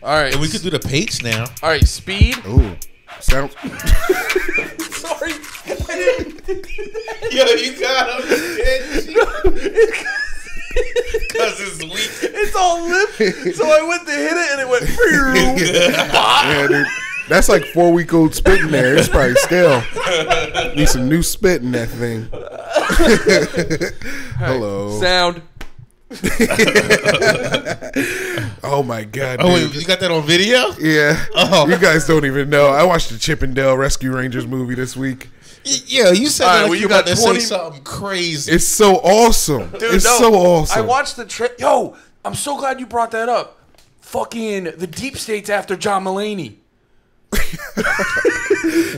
All right. And we could do the page now. All right, speed. Ooh, sound. Sorry. Yo, you got him. Because it's weak. It's all lip. So I went to hit it and it went. Yeah, dude. That's like 4-week-old spit in there. It's probably stale. Need some new spit in that thing. Hello. Sound. Oh my god. Oh, dude. wait, you got that on video? Yeah. Oh. You guys don't even know. I watched the Chip and Dale Rescue Rangers movie this week. Yeah, you said All right, that like well, you you about got to 20 say something crazy. It's so awesome. Dude, it's so awesome. I watched the trip. Yo, I'm so glad you brought that up. Fucking the deep state's after John Mulaney.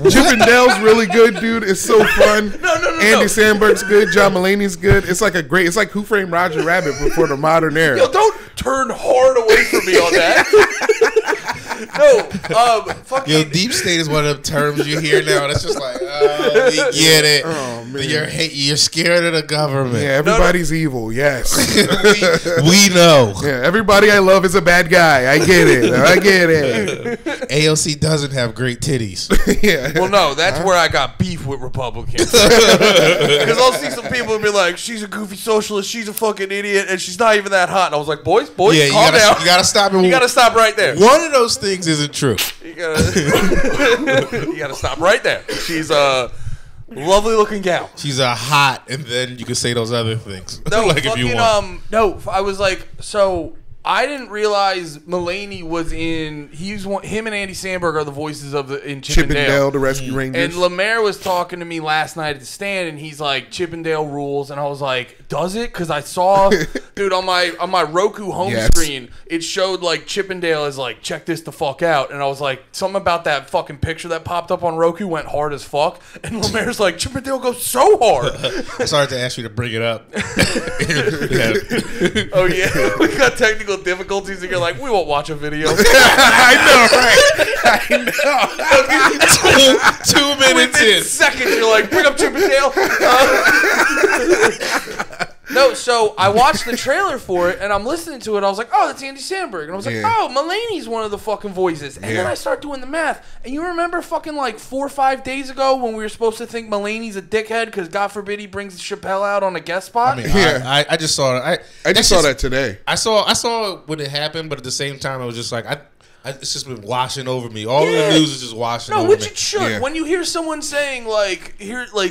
Chip and Dale's really good, dude. It's so fun. No. Andy Samberg's good. John Mulaney's good. It's like it's like Who Framed Roger Rabbit before the modern era. Yo, don't turn hard away from me on that. No, fucking. Yo, deep state is one of the terms you hear now. It's just like, oh, we get it. Oh, man. You're scared of the government. Yeah, everybody's evil. Yes. we know. Yeah, everybody I love is a bad guy. I get it. I get it. AOC doesn't have great titties. Yeah. Well, no, that's where I got beef with Republicans. Because I'll see some people and be like, she's a goofy socialist, she's a fucking idiot, and she's not even that hot. And I was like, boys, Yeah, calm down. you gotta stop. You gotta stop right there. One of those things isn't true. You gotta stop right there. She's a lovely looking gal. She's a hot, and then you can say those other things. No, like if you want. no, I was like, so I didn't realize Mulaney was in. Him and Andy Samberg are the voices of in Chip and Dale, the Rescue Rangers. And LeMaire was talking to me last night at the stand, and he's like, Chip and Dale rules, and I was like, does it? Because I saw, dude, on my Roku home screen, it showed like Chip and Dale is like, check this the fuck out, and I was like, something about that fucking picture that popped up on Roku went hard as fuck, and LeMaire's like, Chip and Dale goes so hard. I started to ask you to bring it up. Oh yeah, we got technical difficulties, and you're like, we won't watch a video. I know, right? 2 minutes Within in. seconds, you're like, bring up Chip and Dale. No, so I watched the trailer for it, and I'm listening to it. I was like, oh, that's Andy Samberg. And I was like, oh, Mulaney's one of the fucking voices. And then I start doing the math. And you remember fucking like 4 or 5 days ago when we were supposed to think Mulaney's a dickhead because God forbid he brings Chappelle out on a guest spot? I mean, I just saw it. I just saw that today. I saw it when it happened, but at the same time, I was just like, it's just been washing over me. All of the news is just washing over me. No, which it should. Yeah. When you hear someone saying like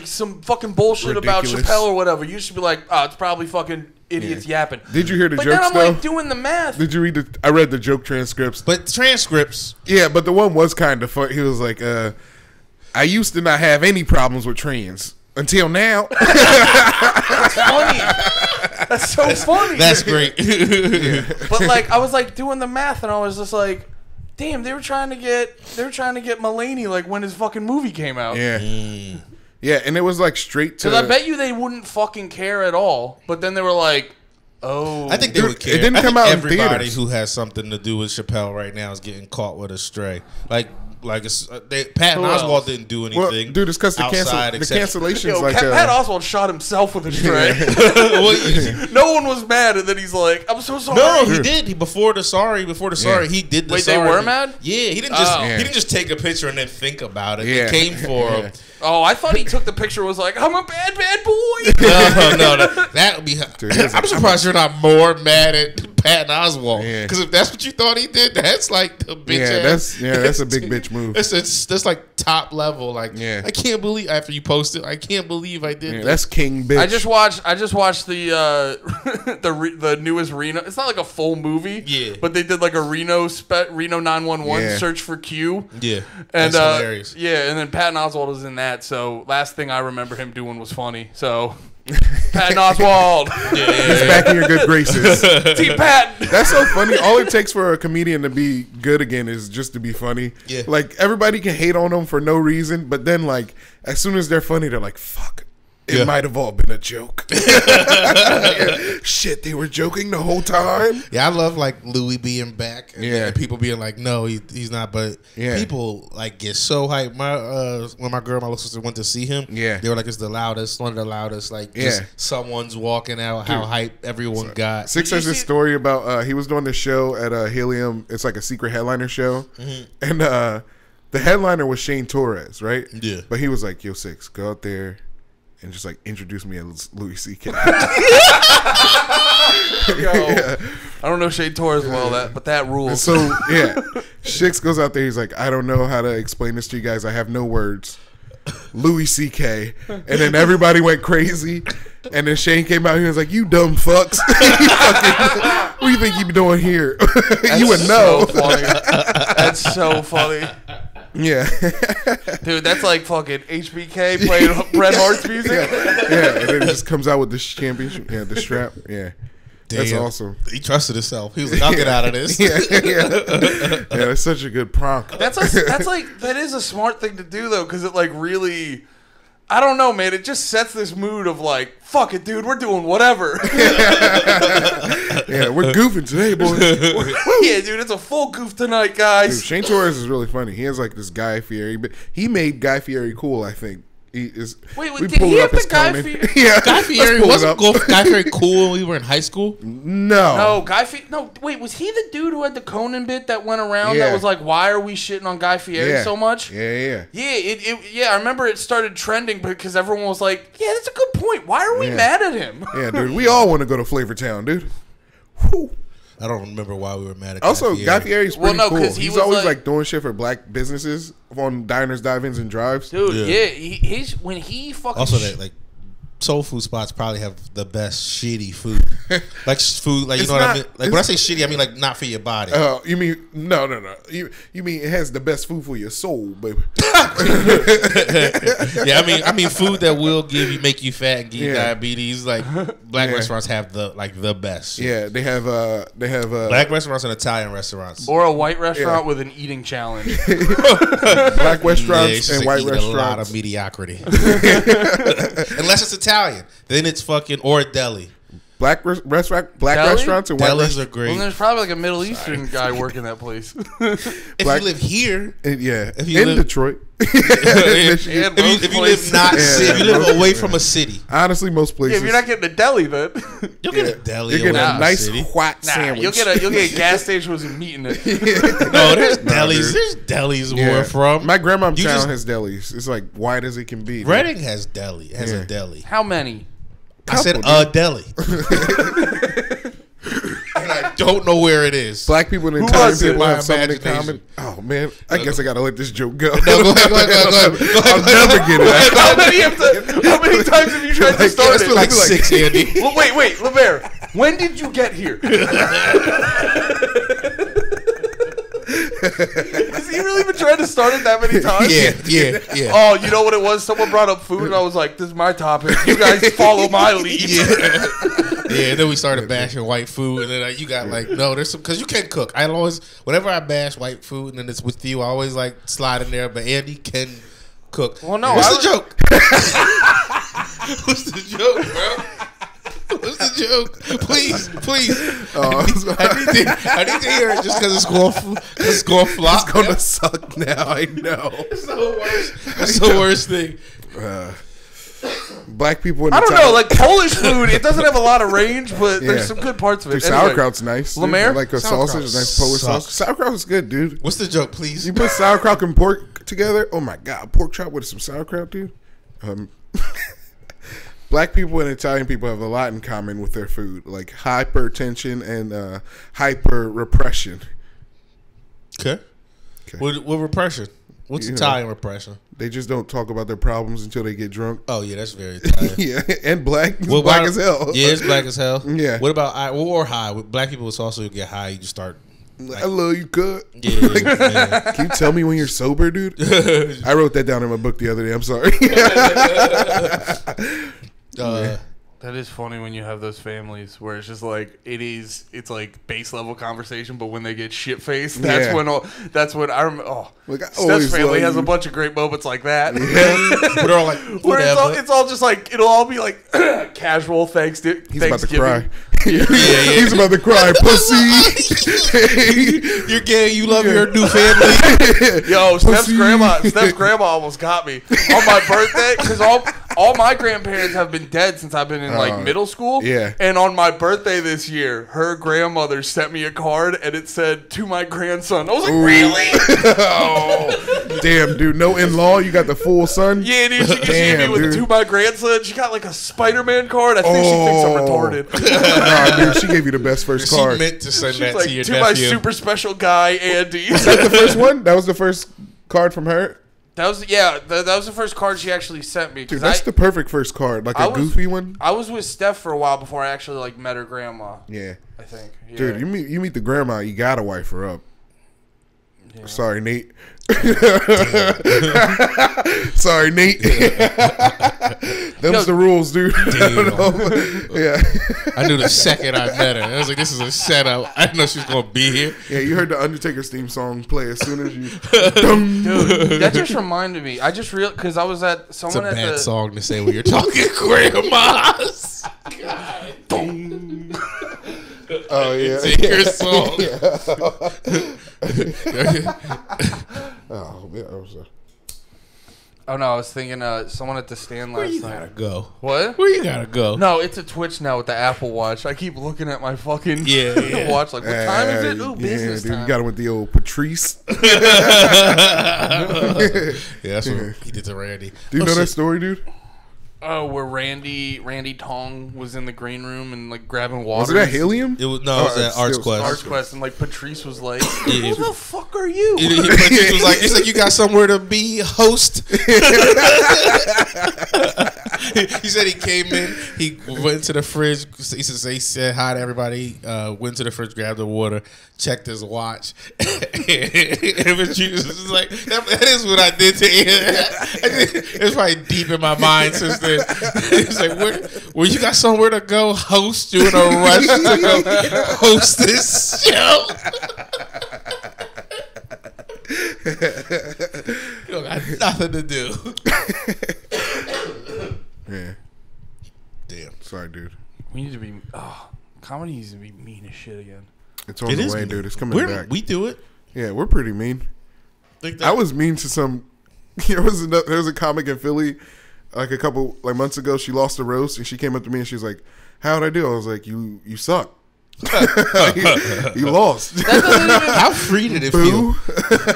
some fucking bullshit about Chappelle or whatever, you should be like, oh, it's probably fucking idiots yapping. Did you hear the but jokes, then I'm though? like doing the math. Did you read I read the joke transcripts. But transcripts. Yeah, but the one was kind of fun. He was like, I used to not have any problems with trans. Until now. That's funny. That's so funny. That's great. But like I was like doing the math and I was just like, damn, they were trying to get Mulaney like when his fucking movie came out. Yeah. Yeah, and it was like straight to. Because I bet you they wouldn't fucking care at all. But then they were like, oh. I think they would care. It didn't come out in everybody theaters. who has something to do with Chappelle right now is getting caught with a stray. Like Patton Oswalt didn't do anything. Well, dude, it's because the cancellations. Like Pat Oswalt shot himself with a stray. No one was mad, and then he's like, "I'm so sorry." No, he did. Before the sorry, he did the Wait, sorry. they were mad? Yeah, he didn't just take a picture and then think about it. Yeah. It came for him. Oh, I thought he took the picture and was like, I'm a bad boy. No, that would be. Dude, I'm surprised you're not more mad at Patton Oswalt. Because if that's what you thought he did, that's like the bitch ass. That's a big bitch move. That's like top level. Like, I can't believe after you posted, I can't believe I did. That's king bitch. I just watched the the newest Reno. It's not like a full movie, but they did like a Reno 911 search for Q. Yeah, and that's hilarious. Yeah, and then Patton Oswalt was in that. So last thing I remember him doing was funny. So Patton Oswalt, he's back in your good graces. Team Patton. That's so funny. All it takes for a comedian to be good again is just to be funny. Yeah, like everybody can hate on them for no reason, but then like as soon as they're funny, they're like, "Fuck, It might have all been a joke. Shit, they were joking the whole time. Yeah, I love like Louis being back. And people being like, no, he's not. But people like get so hyped. When my little sister went to see him, they were like, it's the loudest, one of the loudest. Like, just someone's walking out. Dude, how hyped everyone got. Six has this story about he was doing this show at Helium. It's like a secret headliner show, and the headliner was Shane Torres, right? Yeah, but he was like, yo, Six, go out there and just like introduce me as Louis C.K. Yo, I don't know Shane Torres well, but that rules. So Shix goes out there. He's like, I don't know how to explain this to you guys. I have no words. Louis C.K. And then everybody went crazy. And then Shane came out. He was like, you dumb fucks. What do you think you be doing here? You would know. So funny. That's so funny. Yeah. Dude, that's like fucking HBK playing Bret Hart's music. Yeah, and then it just comes out with this championship. Yeah, the strap. Yeah. Damn. That's awesome. He trusted himself. He was like, I'll get out of this. Yeah, it's such a good prank. That is a smart thing to do, though, because it like really... I don't know, man. It just sets this mood of like, fuck it, dude. We're doing whatever. Yeah, we're goofing today, boys. Yeah, dude. It's a full goof tonight, guys. Dude, Shane Torres is really funny. He has like this Guy Fieri, but he made Guy Fieri cool, I think. Wait, did he have the Guy Fieri? Yeah, Guy Fieri wasn't Guy Fieri cool when we were in high school? No, Guy Fieri. No, wait, was he the dude who had the Conan bit that went around that was like, why are we shitting on Guy Fieri so much? Yeah. I remember it started trending because everyone was like, yeah, that's a good point. Why are we mad at him? Yeah, dude, we all want to go to Flavor Town, dude. Whew. I don't remember why we were mad at also, Guy Fieri's pretty cool. He's always like doing shit for black businesses on diners, dive-ins, and drives. Dude, he's when he fucking... Also, that like soul food spots probably have the best shitty food. Like food, like, you know what I mean? Like when I say shitty, I mean like not for your body. You mean no. You mean it has the best food for your soul, baby. Yeah, I mean food that will make you fat and give you diabetes. Like black restaurants have the best. Yeah, they have black restaurants and Italian restaurants, or a white restaurant with an eating challenge. Black restaurants and white restaurants. A lot of mediocrity, unless it's Italian. Then it's fucking or a deli. Black restaurants and white delis are great. Well, there's probably like a Middle Eastern guy working that place. If you live here, if you live in Detroit, if you live away from a city, honestly, most places. Yeah, if you're not getting a deli, then you'll get a deli. You're getting a nice white sandwich. You'll get a gas station with some meat in it. No, there's delis. There's delis where we're from. My grandma's town has delis. It's like white as it can be. Reading has deli. Has a deli. How many? I said a deli. And I don't know where it is. Black people and Italian people have something in common. Oh man, I guess I gotta let this joke go. No, go ahead. I'll never get it. How many times have you tried to start it? Like 6, Andy. Well, wait, LeMaire. When did you get here? Has he really been trying to start it that many times? Yeah. Oh, you know what it was? Someone brought up food, and I was like, "This is my topic. You guys follow my lead." Yeah. And then we started bashing white food, and then you got like, no, there's some because you can't cook. I always, whenever I bash white food, and then it's with you, I always like slide in there. But Andy can cook. Well, no, what's the joke? What's the joke, bro? What's the joke? Please. I need to hear it just because it's going flop. It's going to suck now. I know. It's the worst. It's the worst thing. Black people in I don't know, like Polish food, it doesn't have a lot of range, but there's some good parts of it. Dude, sauerkraut's nice. LeMaire? Like a sausage, a nice Polish sausage. Sauerkraut is good, dude. What's the joke, please? You put sauerkraut and pork together. Oh my god, pork chop with some sauerkraut, dude. Black people and Italian people have a lot in common with their food, like hypertension and hyper repression. Okay. What repression? What's Italian repression? They just don't talk about their problems until they get drunk. Oh yeah, that's very Italian. Yeah, and black. It's black as hell. Yeah, it's black as hell. Yeah. What about or high? Black people also get high. You just start. Like, I love you, cut. Yeah. Can you tell me when you're sober, dude? I wrote that down in my book the other day. I'm sorry. That is funny when you have those families where it's just like it's like base level conversation, but when they get shit faced, that's when I remember. Oh, like Steph's family has a bunch of great moments like that. Yeah. But they're all like, whatever. It's all just like it'll all be like casual. Thanksgiving. He's about to cry. Yeah. He's about to cry, pussy. You're gay. You love your new family. Yo, Steph's grandma almost got me on my birthday because all my grandparents have been dead since I've been in like middle school. Yeah. And on my birthday this year, her grandmother sent me a card and it said, "To my grandson." I was like, really? Oh, damn, dude. No in-law. You got the full son? Yeah, dude. She gave me with "To my grandson." She got like a Spider-Man card. I think she thinks I'm retarded. Nah, dude. She gave you the best first card. She meant to send that like, to your "To nephew." my super special guy, Andy. Is that the first one? That was the first card from her? That was the first card she actually sent me. Dude, that's the perfect first card, like a goofy one. I was with Steph for a while before I actually like met her grandma. Yeah, I think. Yeah. Dude, you meet the grandma, you gotta wife her up. Yeah. Sorry, Nate. Sorry, Nate. Them's the rules, dude. Yeah. I knew the second I met her. I was like, this is a setup. I didn't know she was going to be here. Yeah, you heard the Undertaker's theme song play as soon as you... Dude, that just reminded me. I just realized, because I was at someone at the... It's a bad song to say when you're talking grandmas. God. Oh, yeah. It's your song. Oh, yeah. Oh, no, I was thinking someone at the stand last night. Where you gotta go? What? Where you gotta go? No, it's a Twitch now with the Apple Watch. I keep looking at my fucking watch like, what time is it? Ooh, business time. You got it with the old Patrice. Yeah, that's what he did to Randy. Do you know that story, dude? Oh, where Randy Tong was in the green room and like grabbing water. Was it at Helium? It was it was at Arts Quest. Arts Quest, and like Patrice was like, "Who the fuck are you?" Patrice was like, "It's like you got somewhere to be, host." He said he came in, he went to the fridge. He said hi to everybody. Went to the fridge, grabbed the water, checked his watch, and Patrice was like, "That is what I did to him." It's probably deep in my mind since then. He's like, "Where you got somewhere to go, host? You in a rush to go host this show?" You don't got nothing to do. Yeah. Damn. Sorry, dude. We need to be. Comedy needs to be mean as shit again. It's on the way, dude. It's coming back. We do it. Yeah, we're pretty mean. I was mean to some. There was a comic in Philly, like a couple months ago. She lost a roast, and she came up to me and she was like, "How'd I do?" I was like, "You suck." You lost. How free did it feel?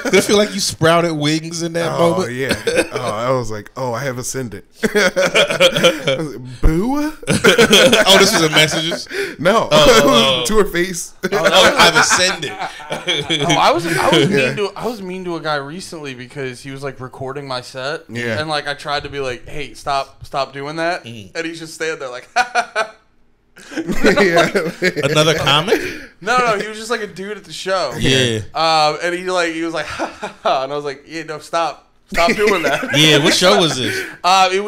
Did it feel like you sprouted wings in that moment? Yeah. I was like, I have ascended. I was like, boo? This was a messages? No. To her face. I've ascended. I was mean to a guy recently because he was like recording my set. Yeah. And like I tried to be like, "Hey, stop doing that." And he's just standing there like Another comic? No, he was just like a dude at the show. Yeah. And he was like, ha, ha, ha. And I was like, yeah, no, stop doing that. Yeah, what show was this? It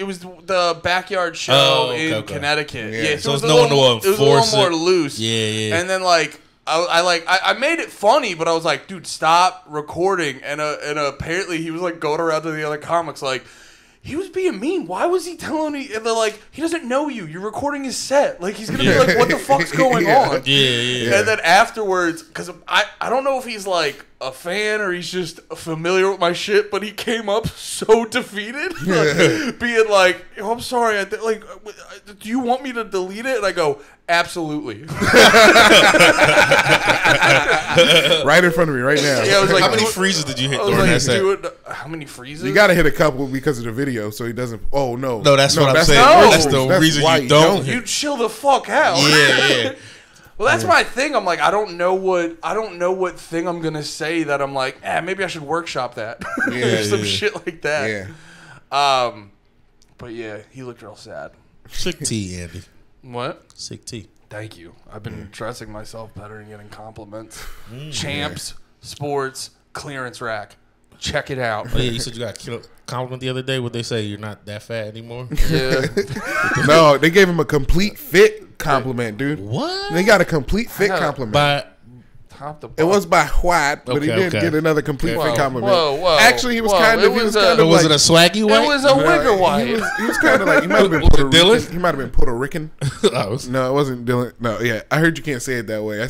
was the backyard show in Connecticut. Yeah, so it was no one to enforce it. It was a little more loose. Yeah. And then like I made it funny, but I was like, dude, stop recording. And apparently he was like going around to the other comics like, he was being mean. Why was he telling me? And they're like, he doesn't know you. You're recording his set. Like, he's going to be like, what the fuck's going on? Yeah. And then afterwards, because I don't know if he's like a fan or he's just familiar with my shit, but he came up so defeated. Like, being like, I'm sorry. Do you want me to delete it? And I go, absolutely. Right in front of me right now. Yeah, I was like, how many freezes did you hit during that set? How many freezes? You got to hit a couple because of the video so he doesn't. Oh, no. No, that's what I'm saying. That's the reason you don't. You chill the fuck out. Yeah. Well, that's my thing. I'm like, I don't know what thing I'm gonna say that I'm like, maybe I should workshop that. Or some shit like that. Yeah. But yeah, he looked real sad. Sick tea, Andy. What? Sick tea. Thank you. I've been dressing myself better and getting compliments. Champs, sports, clearance rack. check it out. Oh yeah, you said you got a compliment the other day. What they say? You're not that fat anymore. Yeah. No, they gave him a complete fit compliment, dude. What? They got a complete fit compliment. But it was by White, but he did get another complete fit compliment. Whoa. Actually, he was kind of. Was it a swaggy white? It was a wigger white. He was kind of like, he might have been Puerto Rican. He might have been Puerto Rican. No, it wasn't Dylan. No, yeah, I heard you can't say it that way. I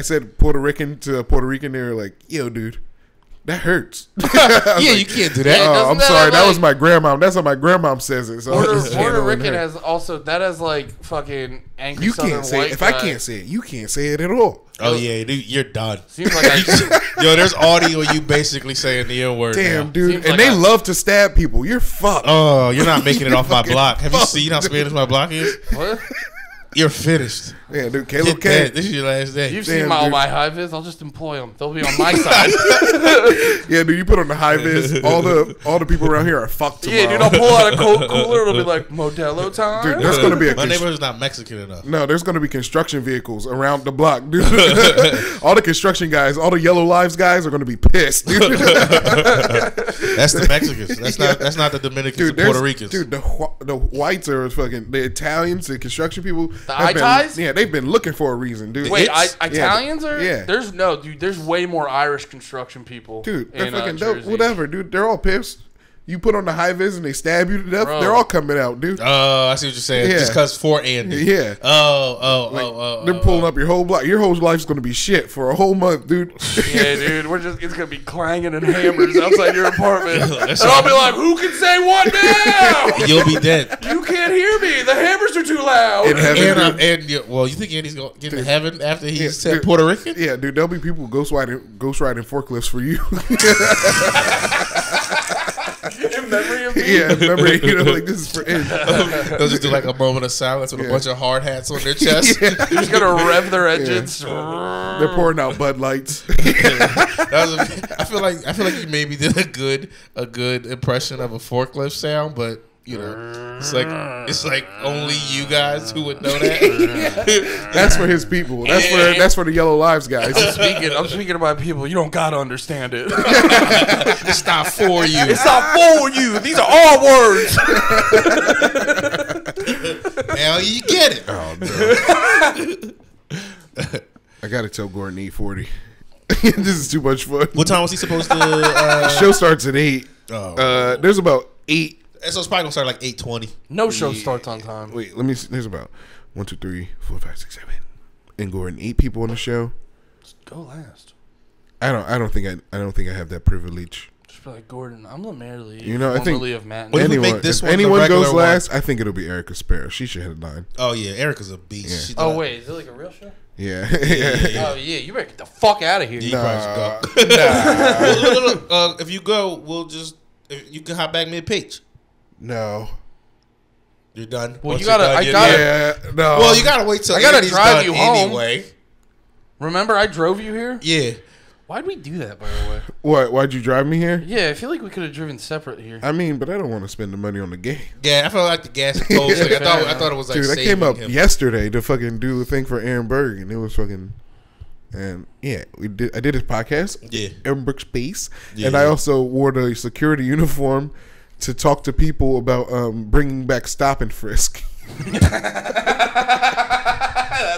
said Puerto Rican to a Puerto Rican. They were like, "Yo, dude, that hurts." Yeah, you can't do that. Oh, I'm sorry. That was my grandma. That's how my grandma says it. So Puerto Rican has also like fucking angry you Southern can't say white it. If guy. I can't say it, you can't say it at all. Oh yeah, dude, you're done. Seems like Yo, there's audio of you basically saying the N word. Damn, now. dude, Seems and like they love to stab people. You're fucked. Oh, you're not making it off my block. Have you seen how Spanish my block is? what? You're finished. Yeah, dude, Caleb K. This is your last day. You've seen all my high vis. I'll just employ them. They'll be on my side. Yeah, dude, you put on the high vis. All the people around here are fucked tomorrow. Yeah, dude, I'll pull out a Coke cooler. It'll be like Modelo time. Dude, there's gonna be my neighborhood's not Mexican enough. No, there's gonna be construction vehicles around the block, dude. All the construction guys, all the Yellow Lives guys are gonna be pissed, dude. That's the Mexicans. That's not the Dominicans, dude, and Puerto Ricans. Dude, the whites are fucking the Italians, the construction people. The eye-ties? Yeah, they've been looking for a reason, dude. Wait, Italians are? Yeah. There's way more Irish construction people. Dude, they're in, fucking dope. Jersey. Whatever, dude. They're all pissed. You put on the high vis and they stab you to death. Bro. They're all coming out, dude. Oh, I see what you're saying. Yeah. Just because for Andy. Yeah. They're pulling up your whole block. Your whole life's gonna be shit for a whole month, dude. Yeah, dude. It's gonna be clanging and hammers outside your apartment. And I'll be like, who can say what now? You'll be dead. You can't hear me. The hammers are too loud. In heaven, Well, you think Andy's gonna get to heaven after he said Puerto Rican? Yeah, dude. There'll be people ghost riding forklifts for you. In memory of me? Yeah, remember, like this is for Andy. They'll just do like a moment of silence with a bunch of hard hats on their chest. They're just gonna rev their engines. Yeah. They're pouring out Bud Lights. I feel like you maybe did a good impression of a forklift sound, but you know, it's like only you guys who would know that. That's for his people. That's for the Yellow Lives guys. I'm speaking to my people. You don't gotta understand it. It's not for you. It's not for you. These are all words. Now you get it. Oh no. I gotta tell Gordon E40. This is too much fun. What time was he supposed to? The show starts at 8. Oh. There's about 8. So it's probably gonna start like 8:20. No show starts on time. Wait, let me see. There's about 1, 2, 3, 4, 5, 6, 7. And Gordon, 8 people on the show. Just go last. I don't think I have that privilege. Just be like, Gordon, I'm LeMaire Lee. You know, I think of Matt. What if we make this if one anyone the goes regular last, I think it'll be Erica Sparrow. She should headline. Oh yeah, Erica's a beast. Yeah. Wait, is it like a real show? Yeah. Oh yeah, you better get the fuck out of here. You probably should go. Nah. If you go, you can hop back mid-page. No. You're done. Well, Once you gotta. No. Well, you gotta wait till I gotta Andy's drive done you home. anyway. Remember, I drove you here. Yeah. Why'd we do that, by the way? What? Why'd you drive me here? Yeah, I feel like we could have driven separate here. I mean, but I don't want to spend the money on the game. Yeah, I felt like the gas tolls. Like, I thought it was like Dude, I saving came up him. yesterday to fucking do the thing for Aaron Berg, and it was fucking. And yeah, I did his podcast. Yeah. Aaron Berg Space, Yeah. and I also wore the security uniform to talk to people about bringing back stop and frisk. That's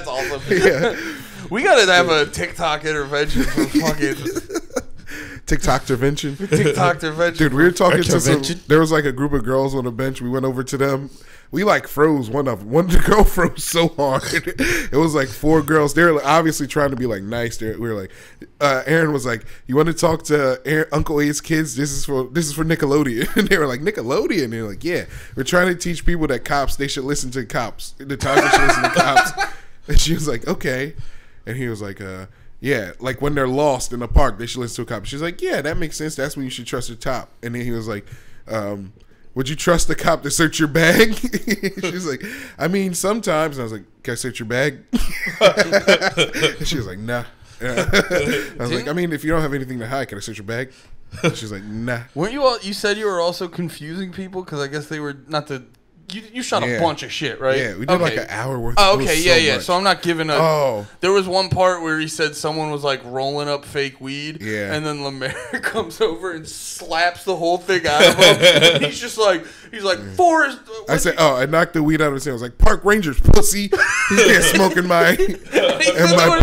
awesome. Yeah. We gotta have a TikTok intervention for fucking TikTok intervention. TikTok intervention. Dude, we were talking to some. Intervention? There was like a group of girls on the bench. We went over to them. We like froze one of them. One girl froze so hard. It was like 4 girls. They were obviously trying to be like nice. We were like, Aaron was like, "You want to talk to Uncle A's kids? This is for Nickelodeon." And they were like, "Nickelodeon?" And they were like, "Yeah, we're trying to teach people that they should listen to cops. The time they should listen to cops." And she was like, "Okay," and he was like, "Yeah, like when they're lost in the park, they should listen to a cop." She's like, "Yeah, that makes sense. That's when you should trust the top." And then he was like, "Would you trust the cop to search your bag?" She's like, "I mean, sometimes." And I was like, "Can I search your bag?" And she was like, "Nah." I was like, "I mean, if you don't have anything to hide, can I search your bag?" And she's like, "Nah." Weren't you all? You said you were also confusing people because I guess they were not to You shot a bunch of shit, right? Yeah, we did like an hour worth. Oh, okay, yeah. So I'm not giving a. Oh, there was one part where he said someone was like rolling up fake weed. Yeah, and then LeMaire comes over and slaps the whole thing out of him. And he's like Forrest. I said, I knocked the weed out of his hand. I was like, Park Rangers, pussy. He's smoking my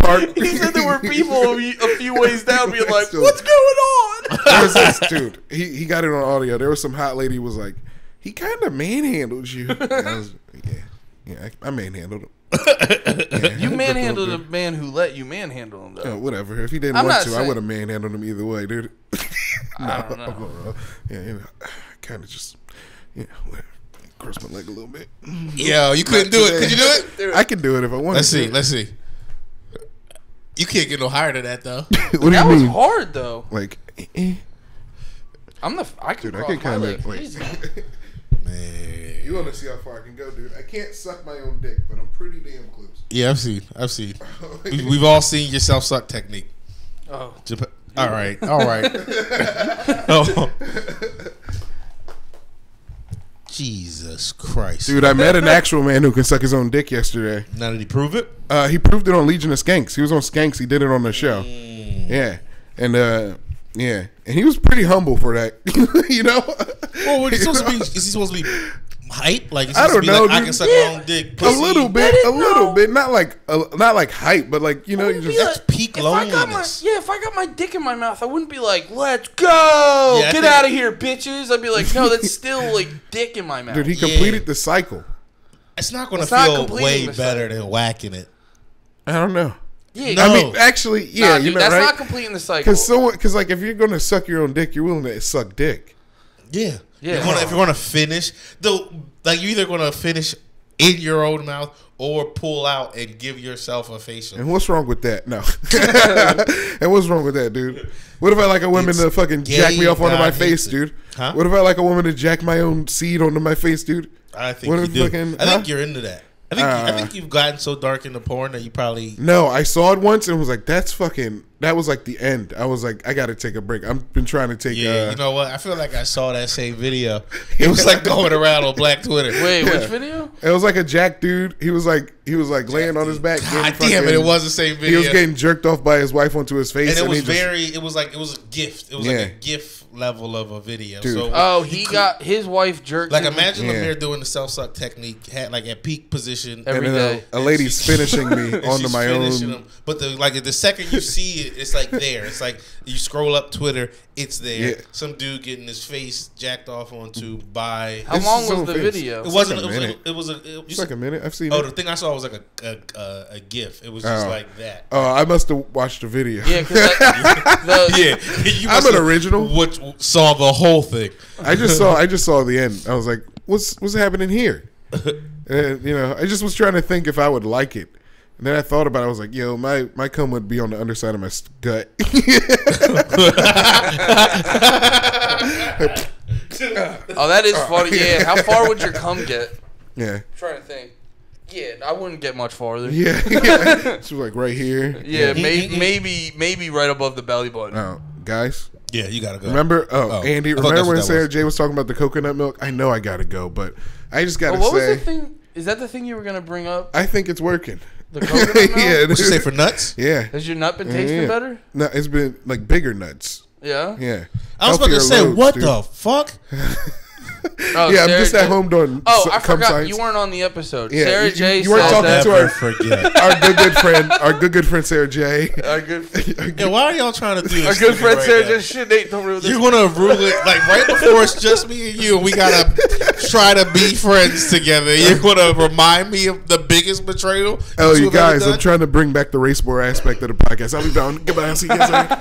park. He said there were people a few ways down being like, "What's going on?" There was this dude. He got it on audio. There was some hot lady who was like, he kind of manhandled you. I manhandled him. You manhandled a man who let you manhandle him, though. Whatever. If he didn't want to, I would have manhandled him either way, dude. I don't know. Yeah, kind of just, whatever. Cross my leg a little bit. Yo, you couldn't do it. Could you do it? I can do it if I want to. Let's see. You can't get no higher than that, though. What do you mean? That was hard, though. Like, I can kind of crazy. Man, you want to see how far I can go, dude? I can't suck my own dick, but I'm pretty damn close. Yeah, I've seen. We've all seen your self suck technique. Oh, all right. Oh. Jesus Christ, dude! I met an actual man who can suck his own dick yesterday. Now did he prove it? He proved it on Legion of Skanks. He was on Skanks. He did it on the show. Yeah, and and he was pretty humble for that. You know. Well, what is he supposed to be hype? Like, I don't know. Like, I can suck my own dick. Pussy. A little bit. Not like hype, but like, you know, you just that's peak loneliness. If I got my dick in my mouth, I wouldn't be like, "Let's go, get out of here, bitches." I'd be like, "No, that's still like dick in my mouth." Dude, he completed the cycle. It's not going to feel way better than whacking it. I don't know. Yeah, no. I mean, actually, yeah, dude, that's not completing the cycle. Because like, if you're going to suck your own dick, you're willing to suck dick. Yeah. If you're going to finish, you're either going to finish in your own mouth or pull out and give yourself a facial. And what's wrong with that? No. And what's wrong with that, dude? What if I like a woman to fucking jack me off onto my face, dude? Huh? What if I like a woman to jack my own seed onto my face, dude? I think you do. I think you're into that. I think you've gotten so dark into porn that you probably... No, I saw it once and was like, that was like the end. I was like, I got to take a break. I've been trying to take... Yeah, you know what? I feel like I saw that same video. It was like going around on Black Twitter. Wait, which video? It was like a jack dude. He was like laying on his back. God damn it, it was the same video. He was getting jerked off by his wife onto his face. And it was it was a gift. It was like a gift level of a video. Dude. So he got his wife jerked. Like, imagine LeMaire doing the self-suck technique, like at peak position every day. A lady's finishing me onto my own. Him. But the second you see it, it's like there. It's like you scroll up Twitter, it's there. Yeah. Some dude getting his face jacked off onto by. How long was the video? It wasn't. It was like a minute. I've seen. Oh, the thing I saw was like a GIF. It was just like that. Oh, I must have watched the video. Yeah, I'm an original. Which saw the whole thing. I just saw the end. I was like, what's happening here? And, I just was trying to think if I would like it. And then I thought about it. I was like, yo, my cum would be on the underside of my gut. Oh, that is funny. Yeah, how far would your cum get? Yeah. I'm trying to think. Yeah, I wouldn't get much farther. Yeah. She was like right here. Yeah, maybe right above the belly button. Oh, guys. Yeah, you gotta go. Remember, Andy, remember when Sarah J was talking about the coconut milk? I know I gotta go, but I just gotta say. What was the thing? Is that the thing you were gonna bring up? I think it's working. The coconut milk? Yeah. What you say for nuts? Yeah. Has your nut been tasting better? No, it's been like bigger nuts. Yeah? Yeah. I was about to say, what the fuck? Oh, yeah, I'm just at home doing. I forgot science. You weren't on the episode. Yeah, Sarah J. You weren't talking to our good friend Sarah J. Yeah, why are y'all trying to do this? Our good friend Sarah J. Shit, Nate, don't ruin this. You're gonna rule it like right before it's just me and you, and we gotta try to be friends together. You're gonna remind me of the biggest betrayal. Oh, you guys, I'm trying to bring back the race war aspect of the podcast. I'll be down. Goodbye. I'll see you guys later.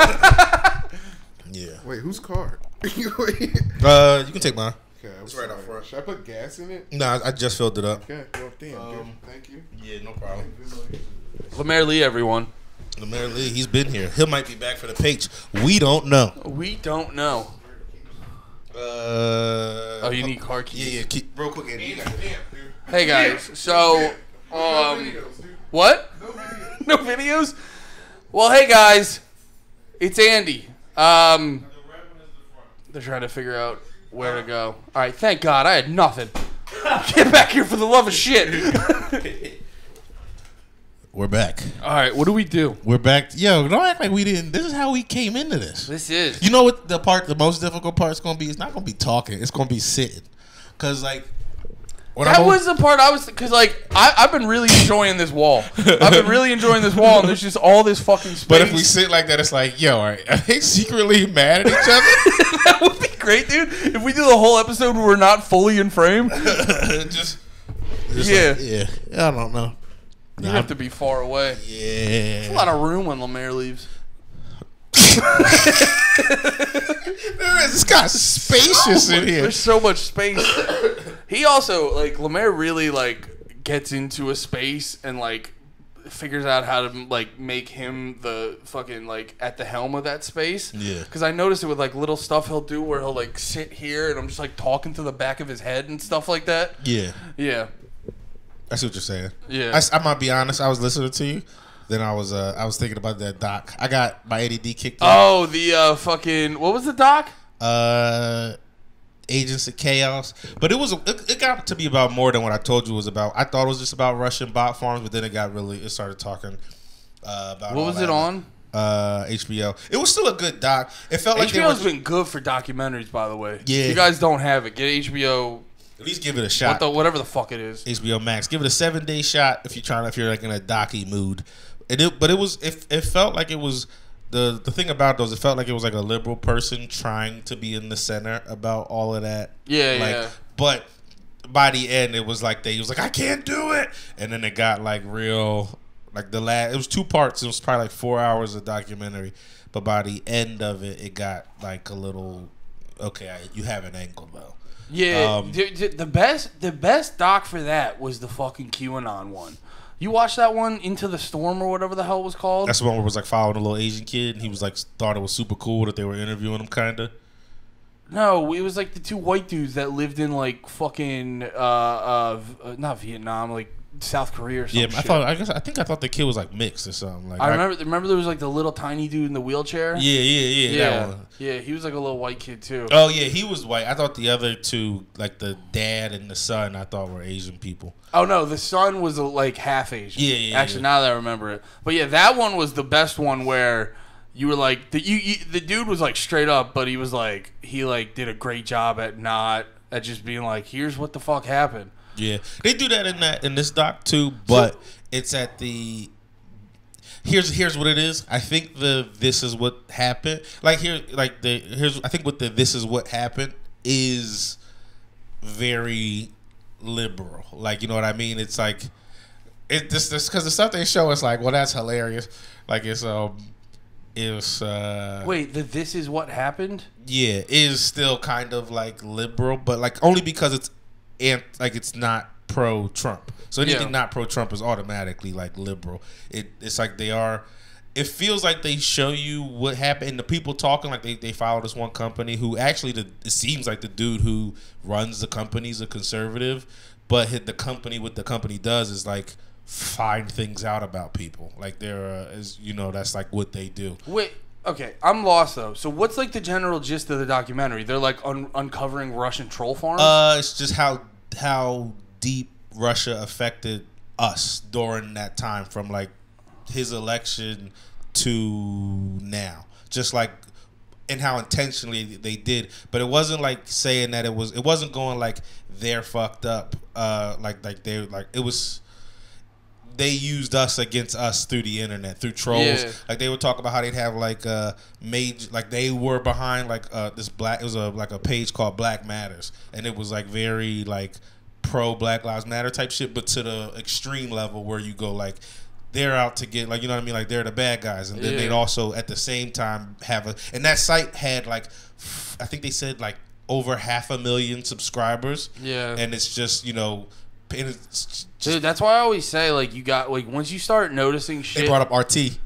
Yeah. Wait, whose car? You can take mine. Okay, it's right up front. Should I put gas in it? No, I just filled it up. Okay, well, damn, dude. Thank you. Yeah, no problem. LeMaire Lee, everyone. LeMaire Lee, he's been here. He might be back for the page. We don't know. We don't know. You need car keys? Yeah, keep, real quick, Andy. Hey, guys. So, what? No videos? Well, hey, guys. It's Andy. They're trying to figure out where to go. All right, thank God. I had nothing. Get back here for the love of shit. We're back. All right, what do we do? We're back. Yo, don't act like we didn't. This is how we came into this. This is. You know what the most difficult part is going to be? It's not going to be talking. It's going to be sitting. Because, like, that was the part I was, because like I've been really enjoying this wall. I've been really enjoying this wall, and there's just all this fucking space. But if we sit like that, it's like, yo, are they secretly mad at each other? That would be great, dude. If we do the whole episode where we're not fully in frame. just yeah, like, yeah. I don't know. You have to be far away. Yeah, there's a lot of room when LeMaire leaves. It's got spacious in here. There's so much space. He also, like, LeMaire really, like, gets into a space and, like, figures out how to, like, make him the fucking, like, at the helm of that space. Yeah. Because I noticed it with, like, little stuff he'll do where he'll, like, sit here and I'm just, like, talking to the back of his head and stuff like that. Yeah. Yeah. I see what you're saying. Yeah. I might be honest. I was listening to you. Then I was thinking about that doc. I got my ADD kicked in. Oh, the fucking, what was the doc? Agents of Chaos. But it got to be about more than what I told you it was about. I thought it was just about Russian bot farms, but then it started talking about what was it on? HBO. It was still a good doc. It felt like HBO's been good for documentaries, by the way. Yeah. If you guys don't have it, get HBO. At least give it a shot. Whatever the fuck it is. HBO Max. Give it a 7-day shot if you're like in a docky mood. It felt like it was the thing about those. It felt like it was like a liberal person trying to be in the center about all of that. Yeah, like, yeah. But by the end, it was like he was like, I can't do it, and then it got like real. Like it was 2 parts. It was probably like 4 hours of documentary, but by the end of it, it got like a little. Okay, you have an angle though. Yeah, the best doc for that was the fucking QAnon one. You watched that one, Into the Storm or whatever the hell it was called? That's the one where it was like following a little Asian kid, and he was like thought it was super cool that they were interviewing him, kinda. No, it was like the 2 white dudes that lived in like fucking not Vietnam, like South Korea or something. Yeah, I think I thought the kid was like mixed or something. Like I remember there was like the little tiny dude in the wheelchair. Yeah. That one. Yeah, he was like a little white kid too. Oh yeah, he was white. I thought the other 2, like the dad and the son, I thought were Asian people. Oh no, the son was like half Asian. Yeah. Actually, now that I remember it, but yeah, that one was the best one where you were like the dude was like straight up, but he was like he did a great job at just being like, here's what the fuck happened. Yeah, they do that in this doc too, but it's at the. Here's what it is. I think this is what happened. Like I think what this is what happened is very liberal. Like, you know what I mean? It's like this because the stuff they show is like, well, that's hilarious. Like it's wait, this is what happened? Yeah, is still kind of like liberal, but like only because it's not pro-Trump. So anything not pro-Trump is automatically like liberal. It's like they are. It feels like they show you what happened, and the people talking like they follow this one company who actually it seems like the dude who runs the company's a conservative, but what the company does is like find things out about people. Like that's like what they do. Wait. Okay, I'm lost though. So what's like the general gist of the documentary? They're like uncovering Russian troll farms? It's just how deep Russia affected us during that time, from like his election to now. Just like, and how intentionally they did. But it wasn't like saying that it wasn't going like they're fucked up. They used us against us through the internet, through trolls. Yeah. Like they would talk about how they'd have like major, like they were behind like this black. It was a page called Black Matters, and it was like very like pro Black Lives Matter type shit, but to the extreme level where you go like they're out to get, like, you know what I mean, like they're the bad guys, and then they'd also at the same time and that site had like I think they said like over 500,000 subscribers. Yeah, and it's just dude, that's why I always say, like, you got, like, once you start noticing shit. They brought up RT.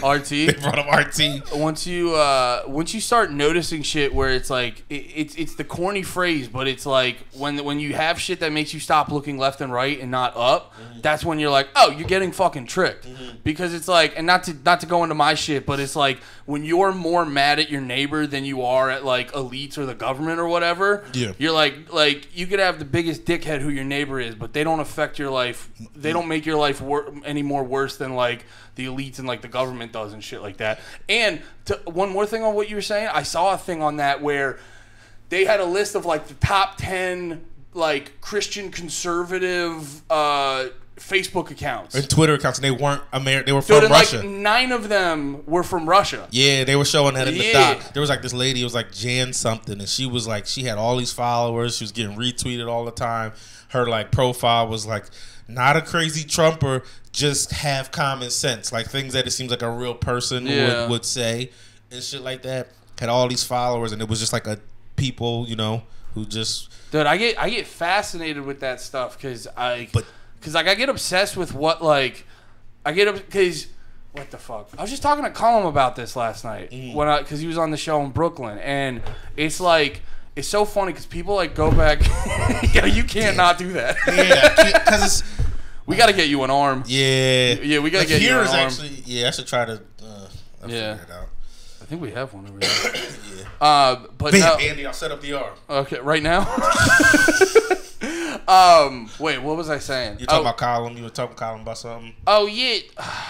RT. They brought up RT. Once you start noticing shit where it's like it's the corny phrase, but it's like when you have shit that makes you stop looking left and right and not up, that's when you're like, oh, you're getting fucking tricked. Because it's like, and not to go into my shit, but it's like when you're more mad at your neighbor than you are at like elites or the government or whatever, you're like you could have the biggest dickhead who your neighbor is, but they don't affect your life. They don't make your life any more worse than like the elites and like the government does and shit like that. And one more thing on what you were saying, I saw a thing on that where they had a list of like the top 10 like Christian conservative Facebook accounts and Twitter accounts, and they weren't American. They were from Russia. Like 9 of them were from Russia. Yeah, they were showing that in the doc. There was like this lady, it was like Jan something, and she was like, she had all these followers. She was getting retweeted all the time. Her like profile was like, not a crazy Trumper, just have common sense, like things that it seems like a real person would say and shit like that. Had all these followers, and it was just like a people, you know, who just. Dude, I get fascinated with that stuff because I get obsessed with what like because what the fuck? I was just talking to Colin about this last night because he was on the show in Brooklyn, and it's like. It's so funny because people like go back. Yeah, you can't not do that. Yeah, because we got to get you an arm. Yeah, we got to get you an arm. Actually, I should try to. Figure it out. I think we have one over there. But now, Andy, I'll set up the arm. Okay, right now. Wait, what was I saying? You talking about Colin? You were talking Colin about something? Oh yeah.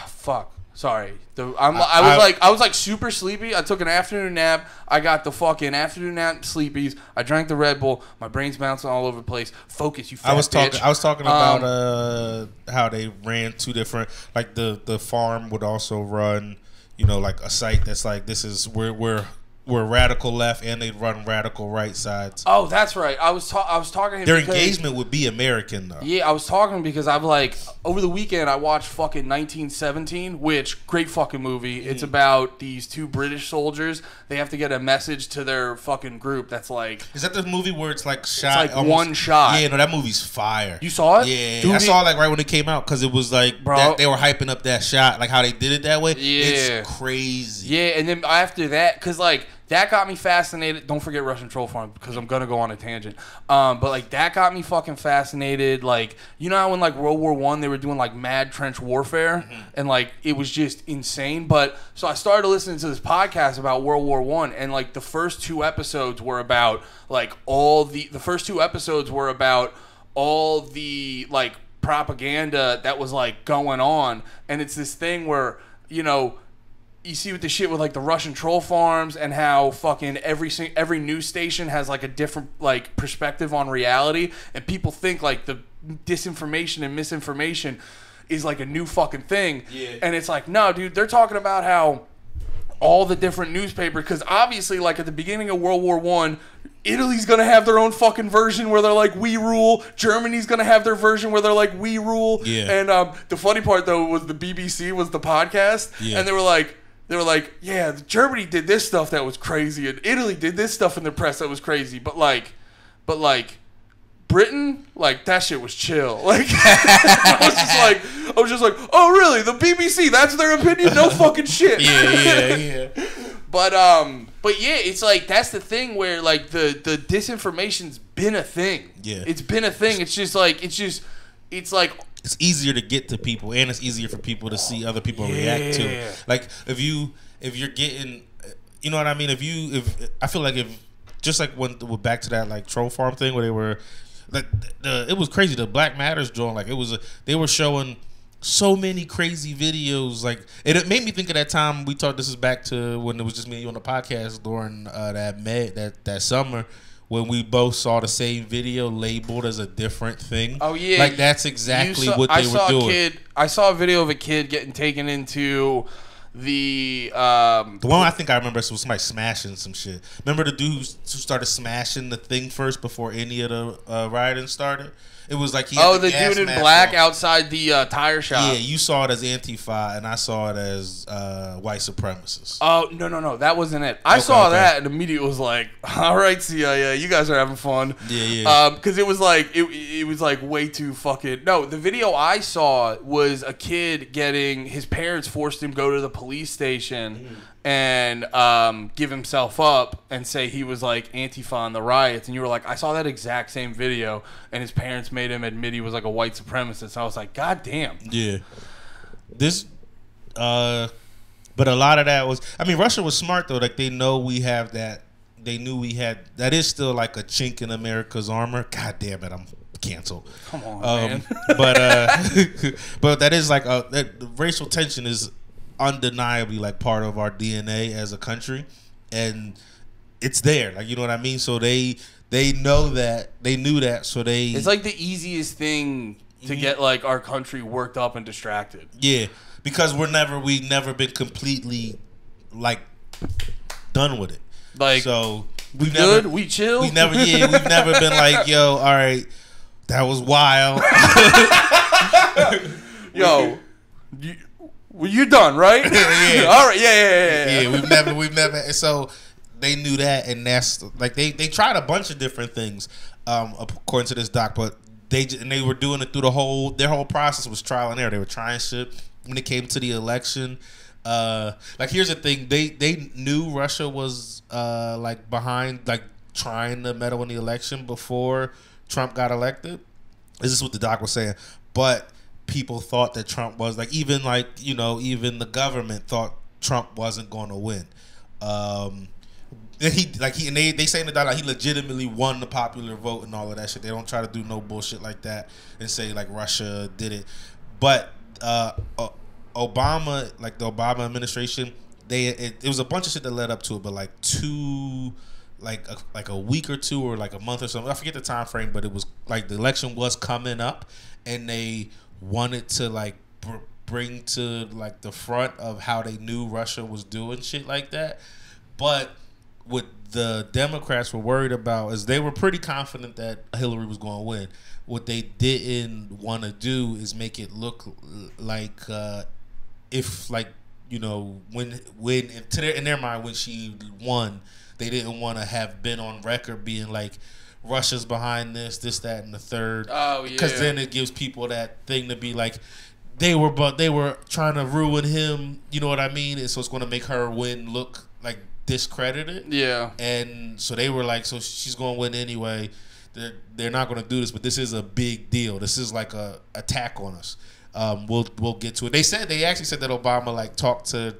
Fuck. Sorry. I was like super sleepy. I took an afternoon nap. I got the fucking afternoon nap sleepies. I drank the Red Bull. My brain's bouncing all over the place. Focus, you fat bitch. I was talking about how they ran 2 different. Like the farm would also run, you know, like a site that's like this is we're radical left, and they run radical right sides. Oh, that's right. I was talking to him. Their engagement would be American, though. Yeah, I was talking because I'm like, over the weekend I watched fucking 1917, which great fucking movie. It's about these 2 British soldiers. They have to get a message to their fucking group. That's like, is that the movie where it's like shot? It's like almost, one shot. Yeah, no, that movie's fire. You saw it? Yeah, dude, I saw it like right when it came out because it was like they were hyping up that shot, like how they did it that way. Yeah, it's crazy. Yeah, and then after that, because like. That got me fascinated. Don't forget Russian Troll Farm because I'm gonna go on a tangent. But like that got me fucking fascinated. Like, you know how in like World War I they were doing like mad trench warfare and like it was just insane. But so I started listening to this podcast about World War I, and like the first 2 episodes were about like all the like propaganda that was like going on, and it's this thing where, you know, you see with the shit with like the Russian troll farms and how fucking every news station has like a different like perspective on reality, and people think like the disinformation and misinformation is like a new fucking thing. Yeah. And it's like, no, dude, they're talking about how all the different newspapers, because obviously like at the beginning of World War I, Italy's gonna have their own fucking version where they're like, we rule. Germany's gonna have their version where they're like, we rule. Yeah. And the funny part though was the BBC was the podcast, and they were like, yeah, Germany did this stuff that was crazy, and Italy did this stuff in the press that was crazy, but like Britain, like that shit was chill. Like I was just like, oh really? The BBC, that's their opinion? No fucking shit. Yeah. But yeah, it's like that's the thing where like the disinformation's been a thing. Yeah, it's been a thing. It's like it's easier to get to people, and it's easier for people to see other people react to. Like if you're getting, you know what I mean. If I feel like just like when we're back to that like troll farm thing where they were like it was crazy. The Black Matters joint, like they were showing so many crazy videos. Like it made me think of that time we talked. This is back to when it was just me and you on the podcast during that summer. When we both saw the same video labeled as a different thing. Oh yeah, like that's exactly what they were doing. I saw a video of a kid getting taken into the one I think I remember was somebody smashing some shit. Remember the dude who started smashing the thing first before any of the rioting started? It was like he had the dude in black outside the tire shop. Yeah, you saw it as Antifa, and I saw it as white supremacists. Oh no, that wasn't it. I saw that and immediately was like, all right, CIA, you guys are having fun. Yeah. Because it was like it was like way too fucking. No, the video I saw was a kid getting his parents forced him to go to the police station and give himself up and say he was like Antifa on the riots, and you were like, I saw that exact same video, and his parents made him admit he was like a white supremacist. I was like, God damn. Yeah. This, but a lot of that was, I mean, Russia was smart though. Like they know we have that. They knew we had, that is still like a chink in America's armor. God damn it, I'm canceled. Come on, man. But that is like that racial tension is undeniably like part of our DNA as a country, and it's there. Like, you know what I mean? So they know that, they knew that, so they. It's like the easiest thing to get like our country worked up and distracted. Yeah, because we've never been completely like done with it. Like, so we good, we chill. We've never been like, yo, all right, that was wild. Yo, you're done, right? Yeah. All right, yeah. Yeah, we've never. So they knew that, and that's like they tried a bunch of different things, according to this doc, but they were doing it through their whole process was trial and error. They were trying shit. When it came to the election, like here's the thing, they knew Russia was like behind, like trying to meddle in the election before Trump got elected. This is what the doc was saying, but people thought that Trump was like, even the government thought Trump wasn't going to win. They say in the doc, like, he legitimately won the popular vote and all of that shit. They don't try to do no bullshit like that and say like Russia did it. But Obama, like the Obama administration, it was a bunch of shit that led up to it, but like a week or two or like a month or something, I forget the time frame, but it was like the election was coming up, and they wanted to like bring to like the front of how they knew Russia was doing shit like that. But what the Democrats were worried about is they were pretty confident that Hillary was going to win. What they didn't want to do is make it look like if, like, you know, when in their mind when she won, they didn't want to have been on record being like, Russia's behind this, that, and the third. Oh, yeah. Because then it gives people that thing to be like, they were trying to ruin him. You know what I mean? And so it's going to make her win look like discredited. Yeah. And so they were like, so she's going to win anyway. They're not going to do this, but this is a big deal. This is like a attack on us. We'll get to it. They actually said that Obama like talked to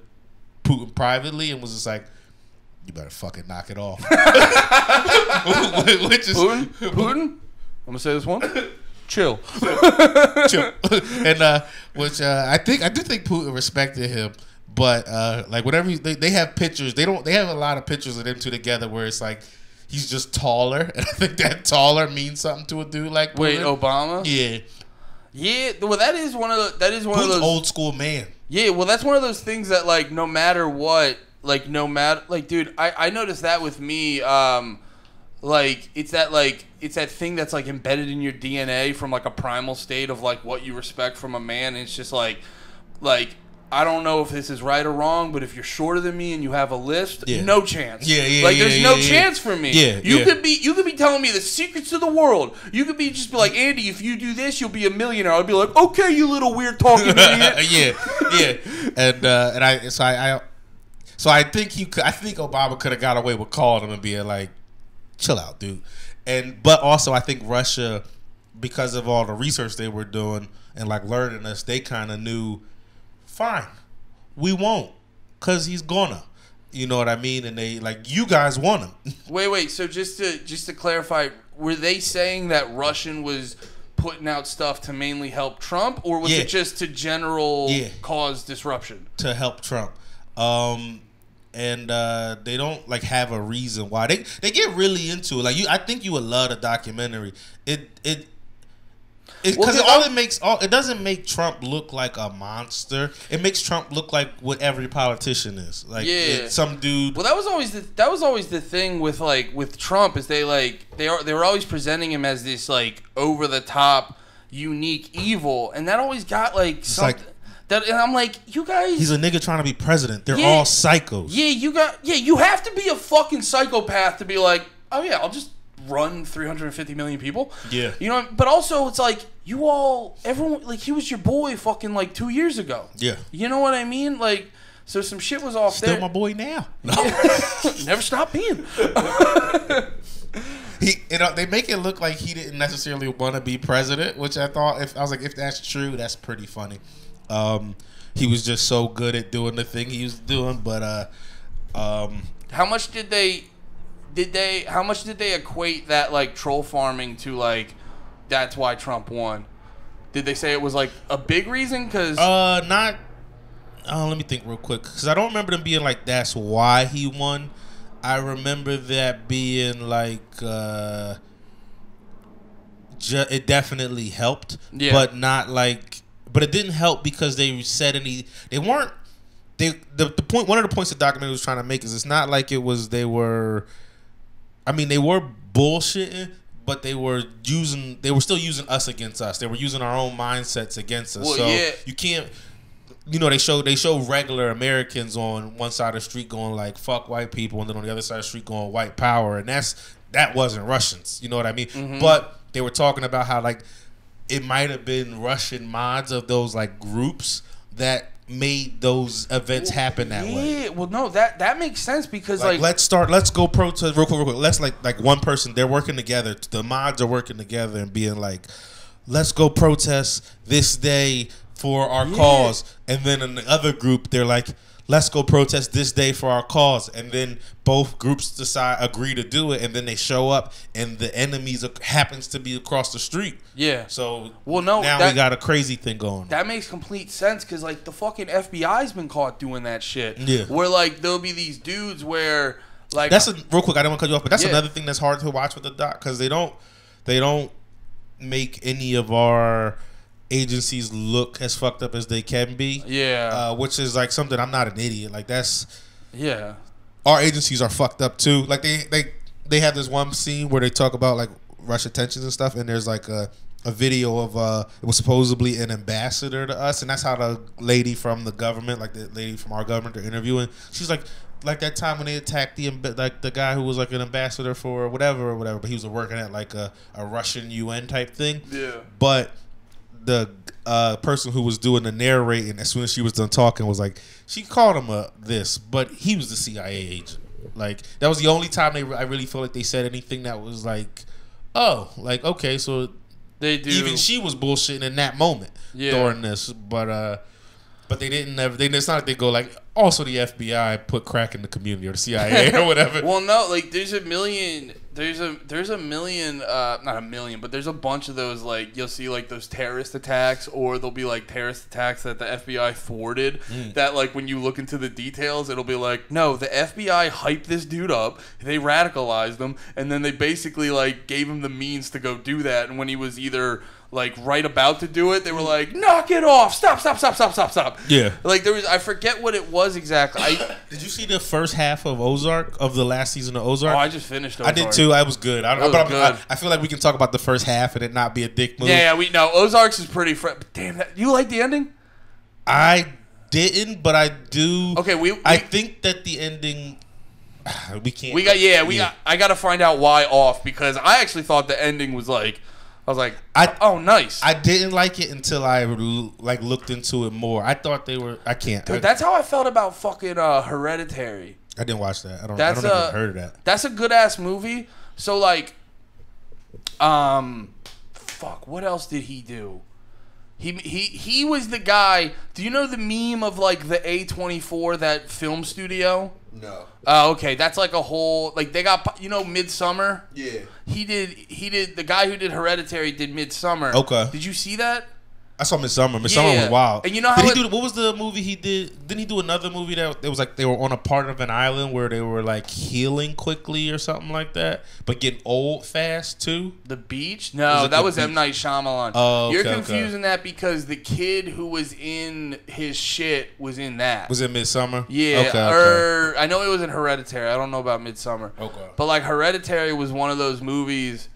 Putin privately and was just like, you better fucking knock it off. Which is Putin? I'm gonna say this one. Chill. And which I do think Putin respected him, but like whatever they have pictures. They have a lot of pictures of them two together where it's like he's just taller, and I think that taller means something to a dude like Putin. Wait, Obama? Yeah. Yeah, well, that is one of Putin's those old school man. Yeah, well, that's one of those things that like no matter what, like dude, I noticed that with me, like it's that thing that's like embedded in your DNA from like a primal state of like what you respect from a man. And it's just like I don't know if this is right or wrong, but if you're shorter than me and you have a lisp, no chance. Like there's no chance for me. You could be telling me the secrets of the world. You could be like, Andy, if you do this, you'll be a millionaire. I'd be like, okay, you little weird talking idiot. And I think Obama could have got away with calling him and being like, chill out, dude. But also I think Russia, because of all the research they were doing and like learning us, they kind of knew, fine, we won't, cause he's gonna, you know what I mean? And they like, you guys want him. Wait. So just to clarify, were they saying that Russian was putting out stuff to mainly help Trump, or was it just to general cause disruption? To help Trump. And they don't like have a reason why they get really into it. Like I think you would love the documentary. Because it doesn't make Trump look like a monster. It makes Trump look like what every politician is. Like some dude. Well, that was always the thing with Trump is they were always presenting him as this like over the top, unique evil, and that always got like something. And I'm like, you guys. He's a nigga trying to be president. They're all psychos. You have to be a fucking psychopath to be like, oh yeah, I'll just run 350 million people. Yeah. You know, but also it's like everyone, like he was your boy fucking like 2 years ago. Yeah. You know what I mean? Like So some shit was off Still there. My boy now. No. Never stop being. They make it look like he didn't necessarily want to be president, which I thought, if that's true, that's pretty funny. He was just so good at doing the thing he was doing, but how much did they equate that like troll farming to like that's why Trump won? Did they say it was like a big reason? Cause not. Let me think real quick, because I don't remember them being like that's why he won. I remember that being like it definitely helped, but not like. But it didn't help because they said they weren't. The point. One of the points the documentary was trying to make is it's not like it was they were. I mean, they were bullshitting, but they were still using us against us. They were using our own mindsets against us. Well, so you can't. You know, they show regular Americans on one side of the street going like fuck white people, and then on the other side of the street going white power, and that wasn't Russians. You know what I mean? Mm-hmm. But they were talking about how like it might have been Russian mods of those like groups that made those events happen that way. Yeah, well, no, that makes sense because like let's go protest real quick. Let's like one person, they're working together. The mods are working together and being like, let's go protest this day for our cause. And then in the other group, they're like, let's go protest this day for our cause. And then both groups agree to do it, and then they show up, and the enemies happens to be across the street. Yeah. So we got a crazy thing going. That makes complete sense because like the fucking FBI's been caught doing that shit. Yeah. Where like there'll be these dudes where like real quick. I don't want to cut you off, but that's another thing that's hard to watch with the doc because they don't make any of our agencies look as fucked up as they can be. Yeah. Which is like something. I'm not an idiot. Like that's. Yeah. Our agencies are fucked up too. Like they have this one scene where they talk about like Russia tensions and stuff, and there's like a video of it was supposedly an ambassador to us, and that's how the lady from the government, like the lady from our government, they're interviewing. She's like that time when they attacked the guy who was like an ambassador for whatever, but he was working at like a Russian UN type thing. Yeah. But the person who was doing the narrating, as soon as she was done talking, was like, she called him this, but he was the CIA agent. Like that was the only time I really feel like they said anything that was like, oh, like okay, so they do. Even she was bullshitting in that moment during this, but they didn't ever. It's not like they go like, also the FBI put crack in the community or the CIA or whatever. Well, no, like there's a million, not a million, but there's a bunch of those. Like you'll see like those terrorist attacks, or there'll be like terrorist attacks that the FBI thwarted. That like when you look into the details, it'll be like, no, the FBI hyped this dude up, they radicalized him, and then they basically like gave him the means to go do that. And when he was either like right about to do it, they were like, knock it off, stop. Yeah. Like there was, I forget what it was exactly. Did you see the first half of Ozark, of the last season of Ozark? Oh, I just finished Ozark. I did too. I was good. I feel like we can talk about the first half and it not be a dick move. Yeah, we know Ozarks is pretty. Damn, you like the ending? I didn't, but I do. Okay, I think that the ending. We can't. I got to find out why off, because I actually thought the ending was like. I was like, oh, nice. I didn't like it until I like looked into it more. I thought they were. I can't. Dude, that's how I felt about fucking Hereditary. I didn't watch that. I don't even heard of that. That's a good ass movie. So like, fuck. What else did he do? He was the guy. Do you know the meme of like the A24, that film studio? No. Oh, okay. That's like a whole, like they got, Midsummer? Yeah. He did the guy who did Hereditary did Midsummer. Okay. Did you see that? I saw Midsummer. Midsummer was wild. And you know how what was the movie he did? Didn't he do another movie that it was like they were on a part of an island where they were like healing quickly or something like that, but getting old fast too? The Beach? No, that was M. Night Shyamalan. Oh, okay, you're confusing that because the kid who was in his shit was in that. Was it Midsummer? Yeah. Okay. I know it was in Hereditary. I don't know about Midsummer. Okay. But like Hereditary was one of those movies.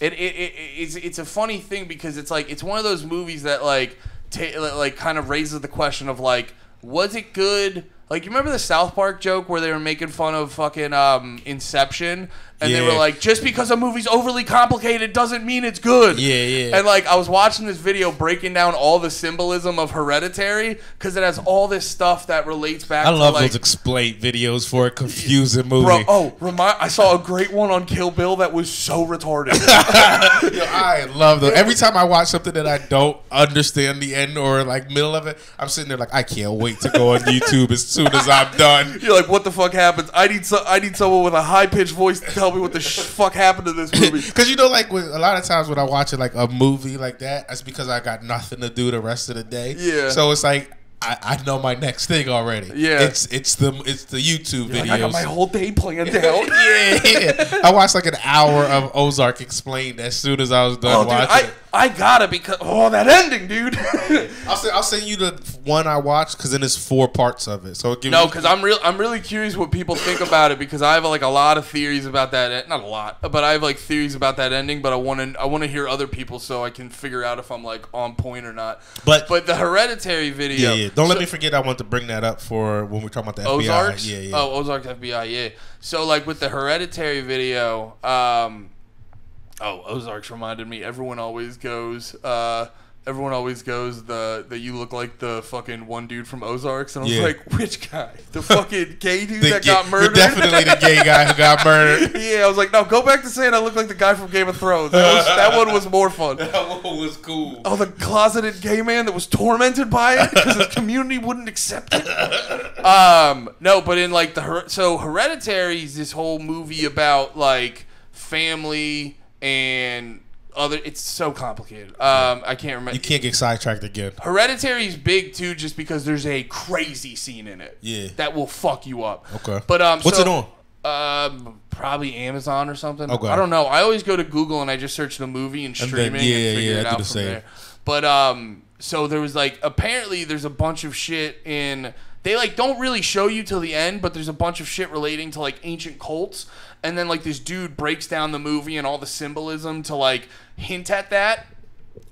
It's a funny thing because it's like it's one of those movies that like kind of raises the question of like, was it good? Like, you remember the South Park joke where they were making fun of fucking Inception, And they were like, just because a movie's overly complicated doesn't mean it's good. Yeah. And like, I was watching this video breaking down all the symbolism of Hereditary because it has all this stuff that relates back to I love those explain videos for a confusing movie. Bro, I saw a great one on Kill Bill that was so retarded. Yo, I love those. Every time I watch something that I don't understand the end or like middle of it, I'm sitting there like, I can't wait to go on YouTube as soon as I'm done. You're like, what the fuck happens? I need someone with a high pitched voice to tell me what the fuck happened to this movie. Because you know, like a lot of times when I watch it, like a movie like that, that's because I got nothing to do the rest of the day. Yeah. So it's like I know my next thing already. Yeah. It's the YouTube videos. Like, I got my whole day planned out. yeah. I watched like an hour of Ozark Explained as soon as I was done watching it. I gotta because that ending, dude. I'll send you the one I watched because then there's 4 parts of it. So because I'm really curious what people think about it because I have like a lot of theories about that. Not a lot, but I have like theories about that ending. But I want to hear other people so I can figure out if I'm like on point or not. But the Hereditary video. Yeah. Don't let me forget. I want to bring that up for when we're talking about the Ozarks? FBI. Yeah. Oh, Ozarks FBI. Yeah. So like with the Hereditary video. Ozarks reminded me. Everyone always goes that you look like the fucking one dude from Ozarks, and I was like, which guy? The fucking gay dude that got murdered? Definitely the gay guy who got murdered. Yeah, I was like, no, go back to saying I look like the guy from Game of Thrones. That one was more fun. That one was cool. Oh, the closeted gay man that was tormented by it because his community wouldn't accept it. No, but in like Hereditary is this whole movie about like family and other. It's so complicated. I can't remember. You can't get sidetracked again. Hereditary is big too, just because there's a crazy scene in it. Yeah, that will fuck you up. Okay, but what's it on? Probably Amazon or something. Okay. I don't know. I always go to Google and I just search the movie and streaming and figure it out from there. But so there was like apparently there's a bunch of shit in. They like don't really show you till the end, but there's a bunch of shit relating to like ancient cults. And then, like, this dude breaks down the movie and all the symbolism to, like, hint at that.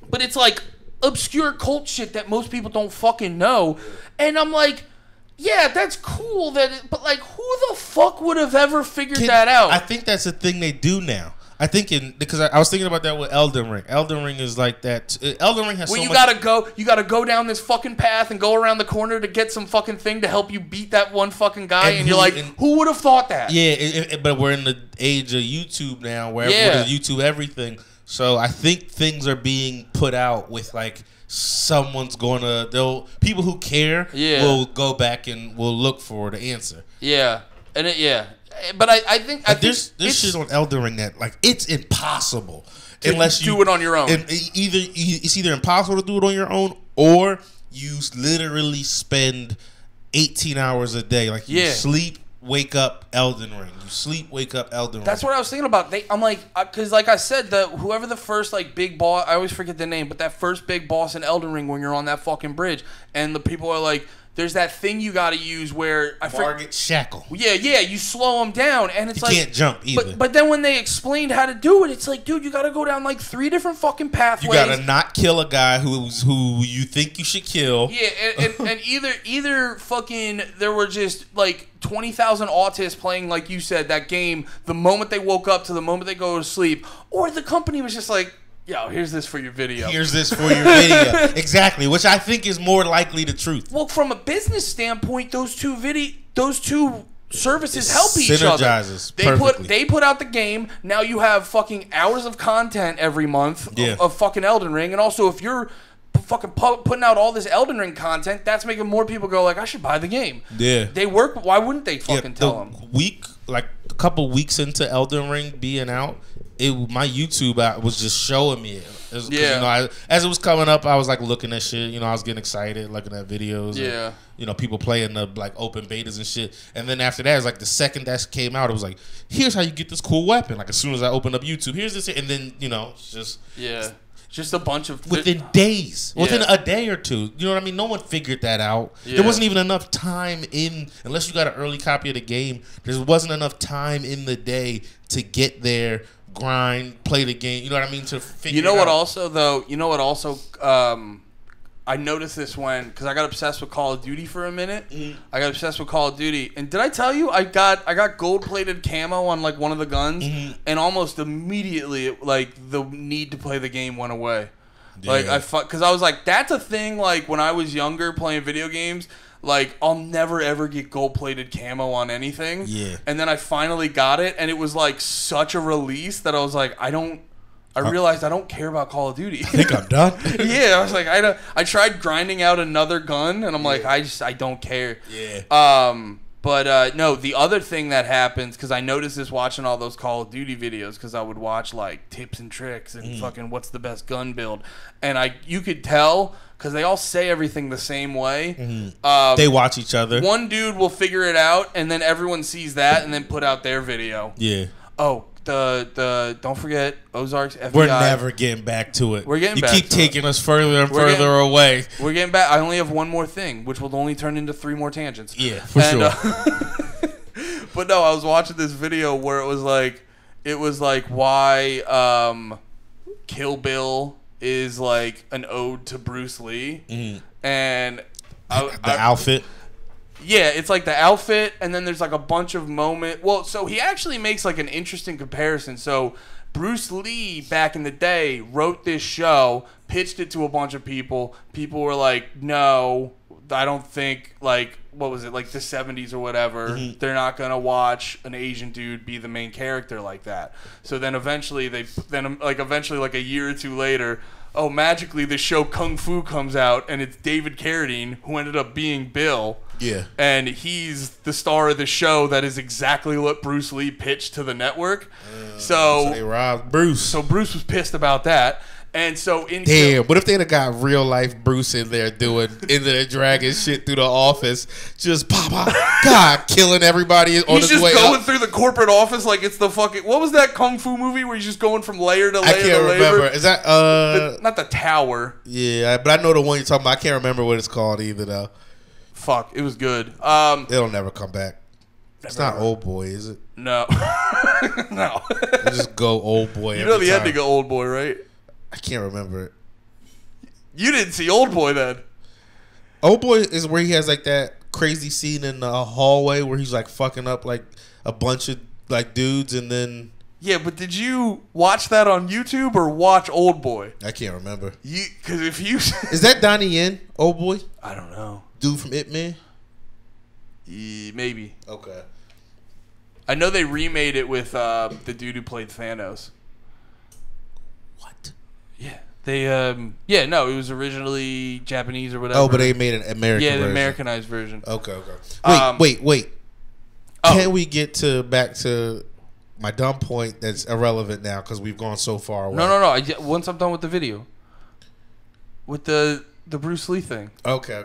But it's, like, obscure cult shit that most people don't fucking know. And I'm like, yeah, that's cool. But, like, who the fuck would have ever figured that out? I think that's the thing they do now. I think because I was thinking about that with Elden Ring. Elden Ring is like that. Elden Ring has so much. You gotta go down this fucking path and go around the corner to get some fucking thing to help you beat that one fucking guy. And you're like, who would have thought that? Yeah, but we're in the age of YouTube now, where everyone is YouTube everything. So I think things are being put out with like someone's people who care will go back and will look for the answer. Yeah, and But I think there's shit on Elden Ring that like it's impossible unless you do it on your own. It's either impossible to do it on your own or you literally spend 18 hours a day. Like you sleep, wake up, Elden Ring. You sleep, wake up, Elden Ring. That's what I was thinking about. I'm like, because like I said, whoever the first like big boss, I always forget the name, but that first big boss in Elden Ring when you're on that fucking bridge, and the people are like. There's that thing you got to use where target shackle. Yeah, you slow them down, and it's you can't jump either. But then when they explained how to do it, it's like, dude, you got to go down like 3 different fucking pathways. You got to not kill a guy who you think you should kill. Yeah, and either fucking there were just like 20,000 autists playing, like you said, that game the moment they woke up to the moment they go to sleep, or the company was just like. Yo, here's this for your video. Exactly, which I think is more likely the truth. Well, from a business standpoint, those two services help each other. They put out the game. Now you have fucking hours of content every month of fucking Elden Ring, and also if you're fucking putting out all this Elden Ring content, that's making more people go like, I should buy the game. Yeah, they work. Why wouldn't they fucking tell them? A couple weeks into Elden Ring being out. My YouTube app was just showing me it. As it was coming up, I was like looking at shit. I was getting excited, looking at videos. Yeah. And, people playing the like open betas and shit. And then after that, it's like the second that came out, it was like, here's how you get this cool weapon. Like as soon as I opened up YouTube, here's this, and then it's just just a bunch of within days, within a day or two. You know what I mean? No one figured that out. Yeah. There wasn't even enough time unless you got an early copy of the game. There wasn't enough time in the day to get there. Grind, play the game. You know what I mean? To figure. You know what? Also, though, I I noticed this because I got obsessed with Call of Duty for a minute. I got obsessed with Call of Duty, and did I tell you I got gold-plated camo on like one of the guns, and almost immediately like the need to play the game went away. Yeah. Like because I was like, that's a thing. Like when I was younger playing video games. Like, I'll never, ever get gold-plated camo on anything. Yeah. And then I finally got it, and it was, like, such a release that I was like, I realized I don't care about Call of Duty. I think I'm done. Yeah, I was like, I tried grinding out another gun, and I'm like, I don't care. Yeah. But, no, the other thing that happens, because I noticed this watching all those Call of Duty videos, because I would watch, like, tips and tricks and fucking what's the best gun build. And you could tell... because they all say everything the same way. They watch each other. One dude will figure it out, and then everyone sees that, and then put out their video. Yeah. Oh, the don't forget Ozarks FBI. We're never getting back to it. We're getting back. You keep taking us further and further away. We're getting back. I only have one more thing, which will only turn into 3 more tangents. Yeah, for sure. But no, I was watching this video where it was like why Kill Bill is like an ode to Bruce Lee, and the outfit. Yeah, it's like the outfit, and then there's like a bunch of Well, so he actually makes like an interesting comparison. So Bruce Lee back in the day wrote this show, pitched it to a bunch of people. People were like, "No, I don't think like what was it like the 70s or whatever. They're not gonna watch an Asian dude be the main character like that." So then eventually like a year or two later, magically the show Kung Fu comes out, and it's David Carradine who ended up being Bill. Yeah. And he's the star of the show that is exactly what Bruce Lee pitched to the network. So they robbed Bruce. So Bruce was pissed about that. And so what if they'd have got real life Bruce in there dragging shit through the office, just killing everybody on his way up. He's just going through the corporate office like it's the fucking... What was that Kung Fu movie where he's just going from layer to layer to layer? I can't remember. Is that... not the Tower. Yeah, but I know the one you're talking about. I can't remember what it's called either, though. Fuck, it was good. It'll never come back. It's not Old Boy, is it? No. No. You just go Old Boy You know the ending of Old Boy, right? I can't remember it. You didn't see Old Boy then. Old Boy is where he has like that crazy scene in the hallway where he's like fucking up like a bunch of like dudes, and then... Yeah, but did you watch that on YouTube or watch Old Boy? I can't remember. Because if you... Is that Donnie Yen, Old Boy? I don't know. Dude from It Man? Maybe. Okay. I know they remade it with the dude who played Thanos. What? Yeah. They, it was originally Japanese or whatever. Oh, but they made an American version. Yeah, the Americanized version. Okay. Wait. Can we get back to my dumb point that's irrelevant now because we've gone so far away? No. Once I'm done with the video. With the Bruce Lee thing. Okay.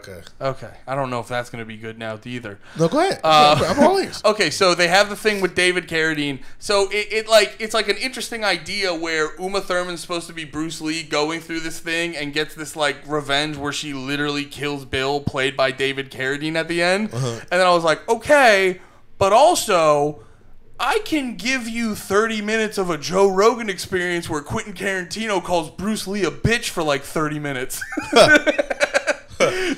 I don't know if that's going to be good now either. No, go ahead. I'm all ears. Okay, so they have the thing with David Carradine. So it's like an interesting idea where Uma Thurman's supposed to be Bruce Lee going through this thing and gets this like revenge where she literally kills Bill, played by David Carradine at the end. And then I was like, okay, but also... I can give you 30 minutes of a Joe Rogan experience where Quentin Tarantino calls Bruce Lee a bitch for like 30 minutes.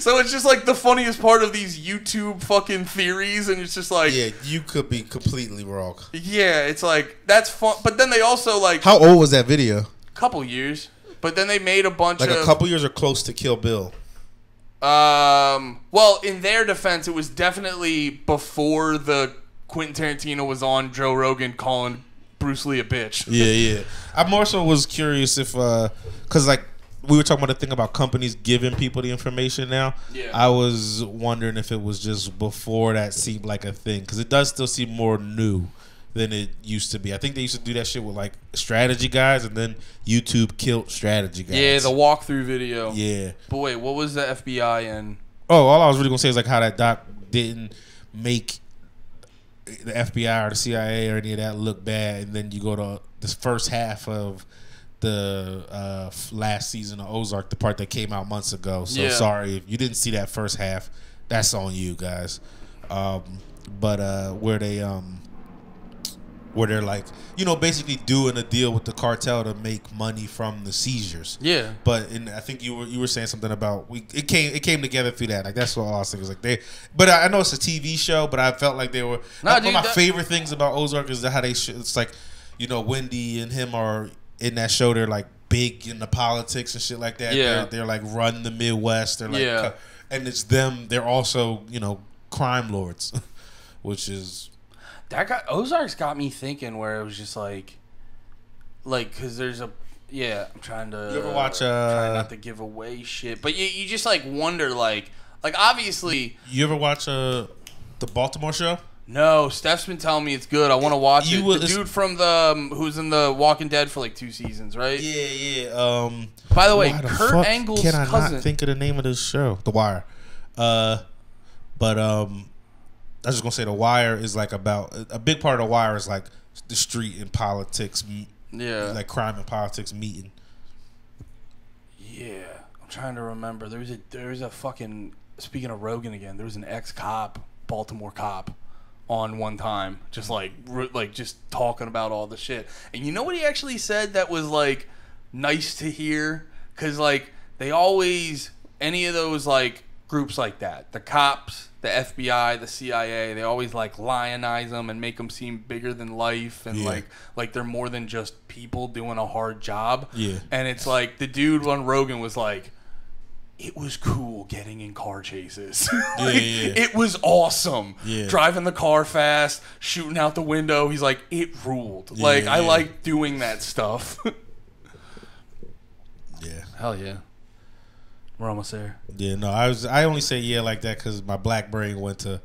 So it's just like the funniest part of these YouTube fucking theories, and it's just like... Yeah, you could be completely wrong. Yeah, it's like, that's fun. But then they also like... How old was that video? Couple years. But then they made a bunch of... Like a couple years or close to Kill Bill? Well, in their defense, it was definitely before the... Quentin Tarantino was on Joe Rogan calling Bruce Lee a bitch. Yeah. I more so was curious if, because like we were talking about the thing about companies giving people the information now. Yeah. I was wondering if it was just before that seemed like a thing, because it does still seem more new than it used to be. I think they used to do that shit with like strategy guys, and then YouTube killed strategy guys. Yeah, the walkthrough video. Yeah. But wait, what was the FBI and? Oh, all I was really gonna say is like how that doc didn't make the FBI or the CIA or any of that look bad, and then you go to this first half of the last season of Ozark, the part that came out months ago. So sorry if you didn't see that first half. That's on you guys. But where they where they're like, you know, basically doing a deal with the cartel to make money from the seizures. Yeah. But I think you were saying something about it came together through that. Like that's what I was thinking. Like but I know it's a TV show, but I felt like they were. One of my favorite things about Ozark is how it's like, you know, Wendy and him are in that show. They're like big in the politics and shit like that. Yeah. They're like run the Midwest. They're like, and it's them. They're also, you know, crime lords, which is. Ozark's got me thinking where it was just like, because there's I'm trying to. You ever watch? Try not to give away shit, but you just like wonder like obviously. You ever watch the Baltimore show? No, Steph's been telling me it's good. I want to watch it. The dude from who's in the Walking Dead for like 2 seasons, right? Yeah. By the way, Kurt Angle's cousin. Can I not think of the name of this show? The Wire. I was just gonna say The Wire is like about a big part of The Wire is like the street and politics, like crime and politics meeting. Yeah, I'm trying to remember. There was a fucking, speaking of Rogan again, there was an ex-cop, Baltimore cop, on one time, just like just talking about all the shit. And you know what he actually said that was like nice to hear, because like they always, any of those like groups like that, the cops, the FBI, the CIA, they always like lionize them and make them seem bigger than life, and like they're more than just people doing a hard job. Yeah. And it's like the dude on Rogan was like, it was cool getting in car chases. It was awesome. Yeah. Driving the car fast, shooting out the window. He's like, it ruled. I like doing that stuff. Yeah. Hell yeah. We're almost there. Yeah, no, I only say like that because my black brain went to,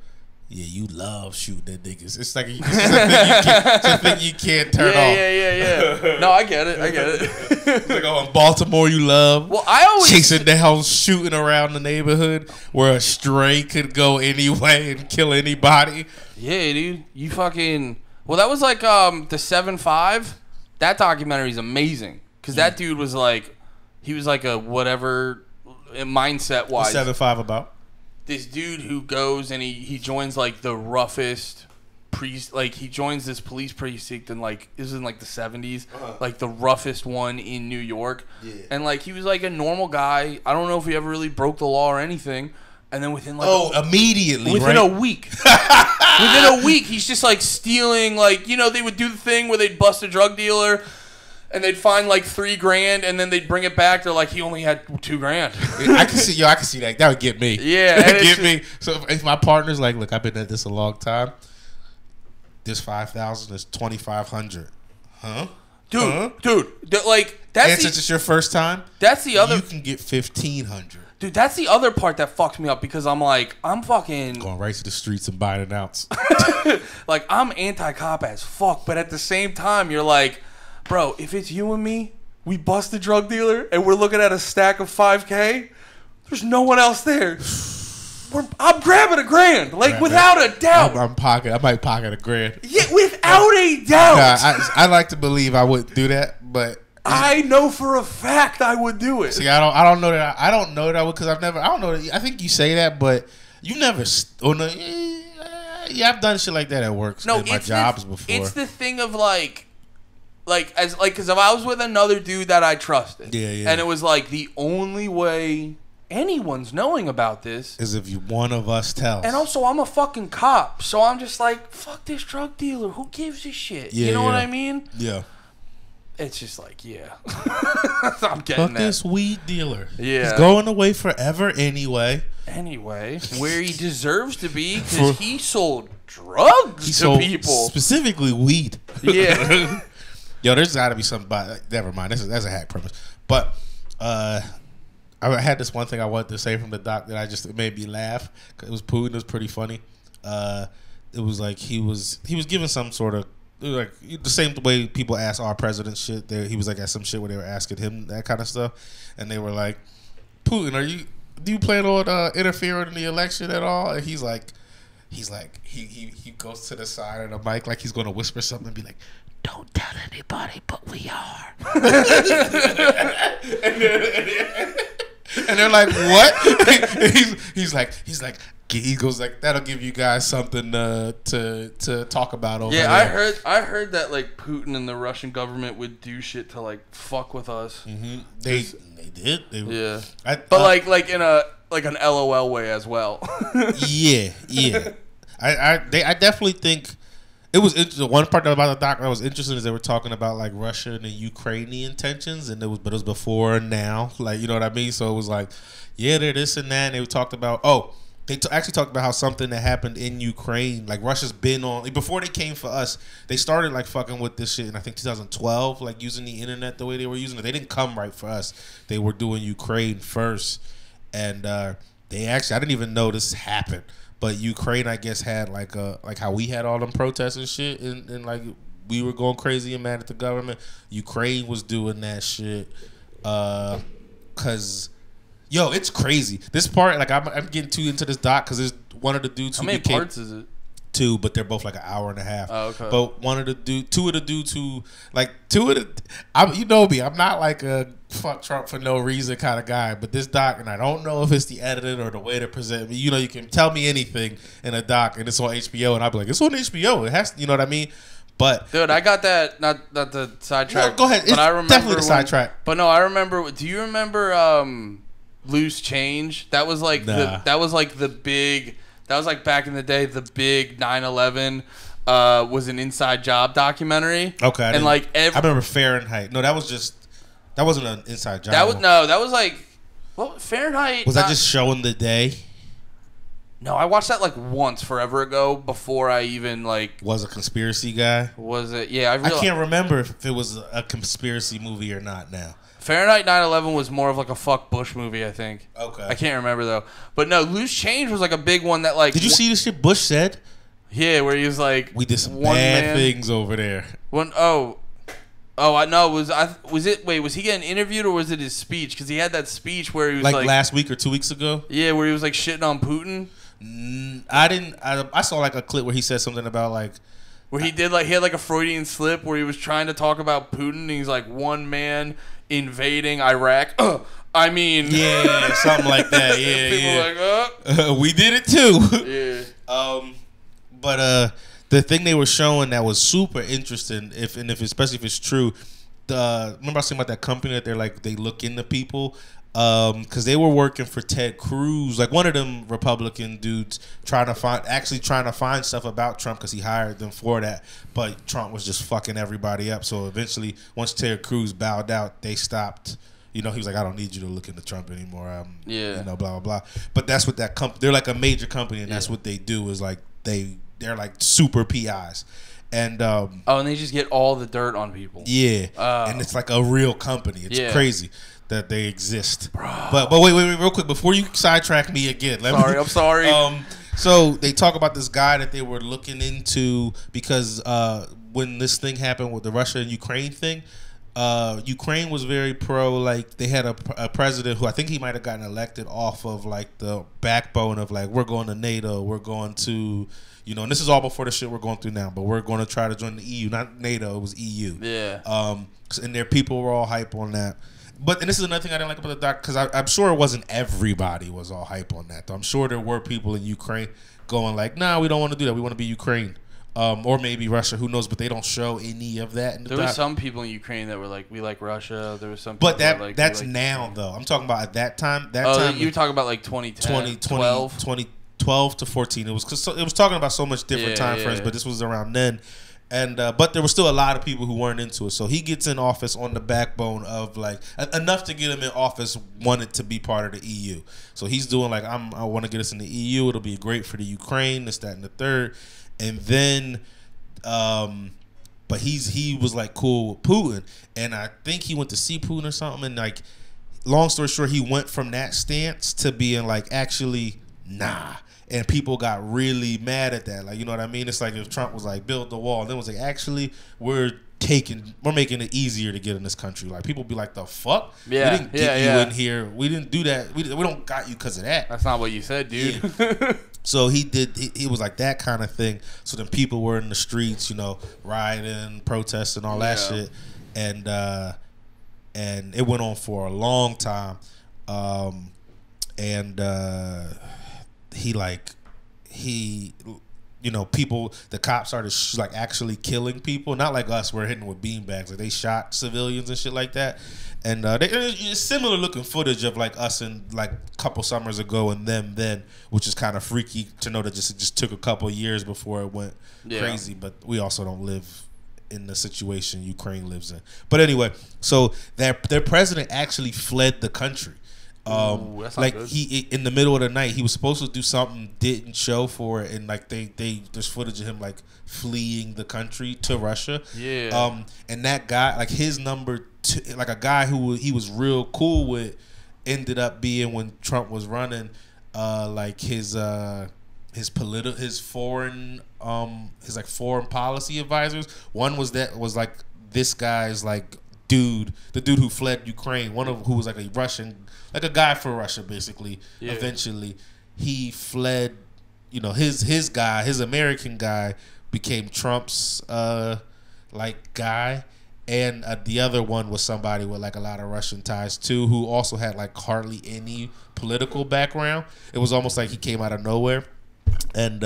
you love shooting at niggas. It's like it's a thing you can't turn off. Yeah. No, I get it. It's like, in Baltimore you love chasing down, shooting around the neighborhood where a stray could go anyway and kill anybody. Yeah, dude. You fucking... Well, that was like the 7-5. That documentary is amazing because that dude was like... He was like a whatever... mindset wise, 7-5 about this dude who goes and he joins like the roughest he joins this police precinct and like this is in like the 70s, like the roughest one in New York, and like he was like a normal guy. I don't know if he ever really broke the law or anything, and then within like immediately within a week within a week he's just like stealing, like, you know, they would do the thing where they'd bust a drug dealer and they'd find like $3,000, and then they'd bring it back. They're like, he only had $2,000. I can see that. That would get me. Yeah, that would get me. So if my partner's like, look, I've been at this a long time. This 5,000 is 2,500. Huh? Dude, like that's. And since it's your first time, that's the other. You can get 1,500. Dude, that's the other part that fucks me up because I'm like, I'm fucking going right to the streets and buying an ounce. Like, I'm anti-cop as fuck, but at the same time, you're like, bro, if it's you and me, we bust a drug dealer and we're looking at a stack of $5,000, there's no one else there. I'm grabbing $1,000, like, without a doubt. I might pocket $1,000. Yeah, without a doubt. Nah, I like to believe I wouldn't do that, but I know for a fact I would do it. See, I don't know that I would, because I don't know that. I think you say that, but you never. I've done shit like that at work. No, at my jobs before. It's the thing of because if I was with another dude that I trusted, and it was like the only way anyone's knowing about this is if one of us tells. And also, I'm a fucking cop, so I'm just like, fuck this drug dealer. Who gives a shit? You know what I mean? Yeah. It's just like, I'm getting fuck this weed dealer. Yeah. He's going away forever anyway. Where he deserves to be, because he sold drugs to people. Specifically weed. Yeah. Yo, there's got to be something about... Never mind. That's a hack premise. But I had this one thing I wanted to say from the doc that it made me laugh. It was Putin. It was pretty funny. It was like he was given some sort of... Like the same way people ask our president shit. He was like at some shit where they were asking him that kind of stuff. And they were like, Putin, do you plan on interfering in the election at all? And he goes to the side of the mic like he's going to whisper something and be like, don't tell anybody, but we are. And they're like, what? he's like, he goes like, that'll give you guys something to talk about over there. I heard that like Putin and the Russian government would do shit to like fuck with us. Mm-hmm. They did. Yeah. But like in a like an LOL way as well. Yeah. I definitely think it was interesting. One part about the doc that was interesting is they were talking about like Russian and Ukrainian tensions, and it was before and now, like, you know what I mean. So it was like, yeah, they're this and that. And they talked about they actually talked about how something that happened in Ukraine, like Russia's been on before they came for us. They started like fucking with this shit in I think 2012, like using the internet the way they were using it. They didn't come right for us. They were doing Ukraine first, and they actually I didn't even know this happened. But Ukraine, I guess, had like how we had all them protests and shit, and like we were going crazy and mad at the government. Ukraine was doing that shit, cause yo, it's crazy. This part, like I'm getting too into this doc because there's one of the dudes. How many parts is it? 2, but they're both like an hour and a half. Oh, okay. But two of the dudes who, like, you know me, I'm not like a fuck Trump for no reason kind of guy. But this doc, and I don't know if it's the editing or the way to present me. You know, you can tell me anything in a doc, and it's on HBO, and I'll be like, it's on HBO. It has, you know what I mean? But dude, I got that. Not the sidetrack. No, go ahead. But I remember definitely the sidetrack. But no, I remember. Do you remember Loose Change? That was like the big. That was like back in the day, the big 9/11 was an inside job documentary. Okay, and like I remember Fahrenheit. No, that wasn't an inside job. That was like, well, Fahrenheit. Was that just showing the day? No, I watched that like once forever ago before I even like was a conspiracy guy. Was it? Yeah, I can't remember if it was a conspiracy movie or not now. Fahrenheit 9/11 was more of like a fuck Bush movie, I think. Okay. I can't remember though. But no, Loose Change was like a big one that like. Did you see the shit Bush said? Yeah, where he was like, we did some bad things over there. I know. Was he getting interviewed or was it his speech? Because he had that speech where he was like last week or 2 weeks ago. Yeah, where he was like shitting on Putin. I saw like a clip where he said something about like. Where he had like a Freudian slip where he was trying to talk about Putin and he's like one man invading Iraq. I mean, yeah, something like that. Yeah, people like, we did it too. Yeah. But the thing they were showing that was super interesting, especially if it's true. Remember I was saying about that company that they look into people. Because they were working for Ted Cruz, like one of them Republican dudes trying to find stuff about Trump because he hired them for that, but Trump was just fucking everybody up. So eventually, once Ted Cruz bowed out, they stopped. You know, he was like, I don't need you to look into Trump anymore. You know, blah blah blah. But that's what that company. They're like a major company, and that's what they do. Is like they're like super PIs. And and they just get all the dirt on people. Yeah, and it's like a real company. It's crazy that they exist. Bro. But wait, real quick before you sidetrack me again. I'm sorry. So they talk about this guy that they were looking into because when this thing happened with the Russia and Ukraine thing, Ukraine was very pro. Like they had a president who I think he might have gotten elected off of like the backbone of like we're going to NATO, we're going to. You know, and this is all before the shit we're going through now, but we're going to try to join the EU, not NATO. It was EU. Yeah. And their people were all hype on that. And this is another thing I didn't like about the doc, because I'm sure it wasn't everybody was all hype on that, though. I'm sure there were people in Ukraine going like, nah, we don't want to do that. We want to be Ukraine. Or maybe Russia, who knows, but they don't show any of that in the doc. There were some people in Ukraine that were like, we like Russia. There was some people that like, that's now, Ukraine. Though. I'm talking about at that time. You were talking about like 2010, 2012 to 14. It was talking about so much different time frames, but this was around then. And but there were still a lot of people who weren't into it. So he gets in office on the backbone of like enough to get him in office, wanted to be part of the EU. So he's doing like I want to get us in the EU. It'll be great for the Ukraine, this, that, and the third. And then, but he was like cool with Putin, and I think he went to see Putin or something. And like, long story short, he went from that stance to being like, actually, nah. And people got really mad at that. Like, you know what I mean? It's like if Trump was like, build the wall. And then it was like, actually, we're making it easier to get in this country. Like, people be like, the fuck? Yeah, we didn't get you in here. We didn't do that. We don't got you because of that. That's not what you said, dude. Yeah. So he was like that kind of thing. So then people were in the streets, you know, rioting, protesting, all that shit. And it went on for a long time. you know, people, the cops started like actually killing people, not like us, we're hitting with beanbags. Like they shot civilians and shit like that. And it's similar looking footage of like us in like a couple summers ago and them then, which is kind of freaky to know that it just took a couple of years before it went crazy. But we also don't live in the situation Ukraine lives in. But anyway, so their president actually fled the country. Like he in the middle of the night, he was supposed to do something, didn't show for it, and like there's footage of him like fleeing the country to Russia. And that guy, like his number two, like a guy who he was real cool with, ended up being, when Trump was running, like his foreign policy advisors. One was like this guy's like the dude who fled Ukraine, who was like a Russian, like a guy for Russia basically. Eventually he fled, you know, his American guy became Trump's like guy, and the other one was somebody with like a lot of Russian ties too, who also had like hardly any political background. It was almost like he came out of nowhere. And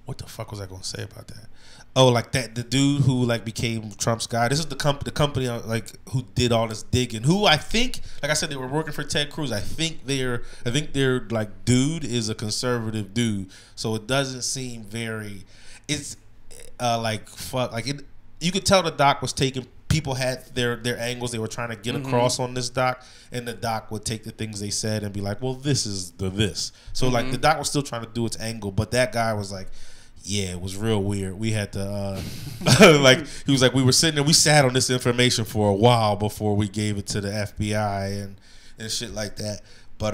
what the fuck was I gonna say about that? Oh, like that the dude who like became Trump's guy. This is the company like who did all this digging. Who I think, like I said, they were working for Ted Cruz. I think their like dude is a conservative dude. So it doesn't seem very. It's like fuck. Like it. You could tell the doc was taking. People had their angles they were trying to get across on this doc, and the doc would take the things they said and be like, well, this is this. So like the doc was still trying to do its angle, but that guy was like, yeah, it was real weird. We had to like he was like, we were sitting there, we sat on this information for a while before we gave it to the FBI and shit like that. But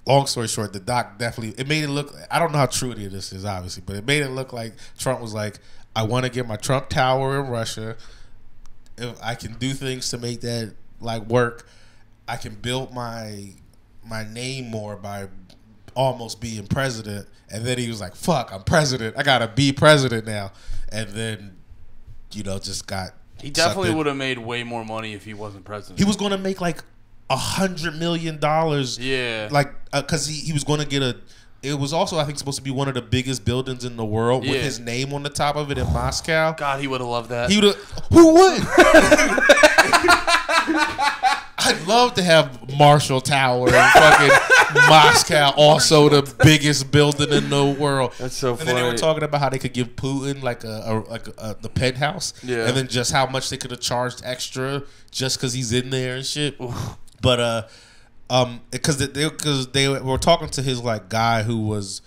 long story short, the doc definitely, it made it look, I don't know how true this is obviously, but it made it look like Trump was like, I want to get my Trump Tower in Russia. If I can do things to make that like work, I can build my name more by almost being president. And then he was like, fuck, I'm president. I gotta be president now. And then, you know, just got. He definitely would have made way more money if he wasn't president. He was gonna make like $100 million. Yeah. Like, cause he was gonna get it was also, I think, supposed to be one of the biggest buildings in the world with his name on the top of it in Moscow. God, he would have loved that. Who would? I'd love to have Marshall Tower in fucking Moscow, also the biggest building in the world. That's so funny. And then they were talking about how they could give Putin like the penthouse, and then just how much they could have charged extra just because he's in there and shit. But because they were talking to his like guy who was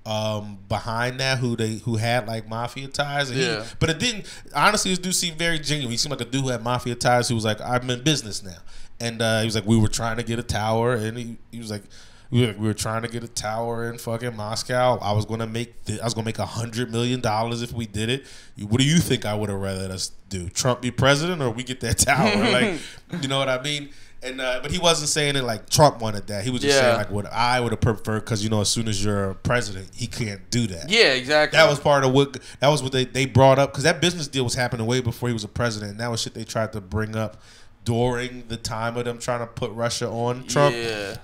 behind that, who had like mafia ties, and but it didn't, honestly, this dude seemed very genuine. He seemed like a dude who had mafia ties who was like, I'm in business now. And he was like, we were trying to get a tower, and he was like, we were trying to get a tower in fucking Moscow. I was gonna make $100 million if we did it. What do you think I would have rather us do? Trump be president, or we get that tower? Like, you know what I mean? And but he wasn't saying it like Trump wanted that. He was just saying like what I would have preferred, because you know, as soon as you're a president, he can't do that. Yeah, exactly. That was part of what they brought up, because that business deal was happening way before he was a president, and that was shit they tried to bring up during the time of them trying to put Russia on Trump. Yeah.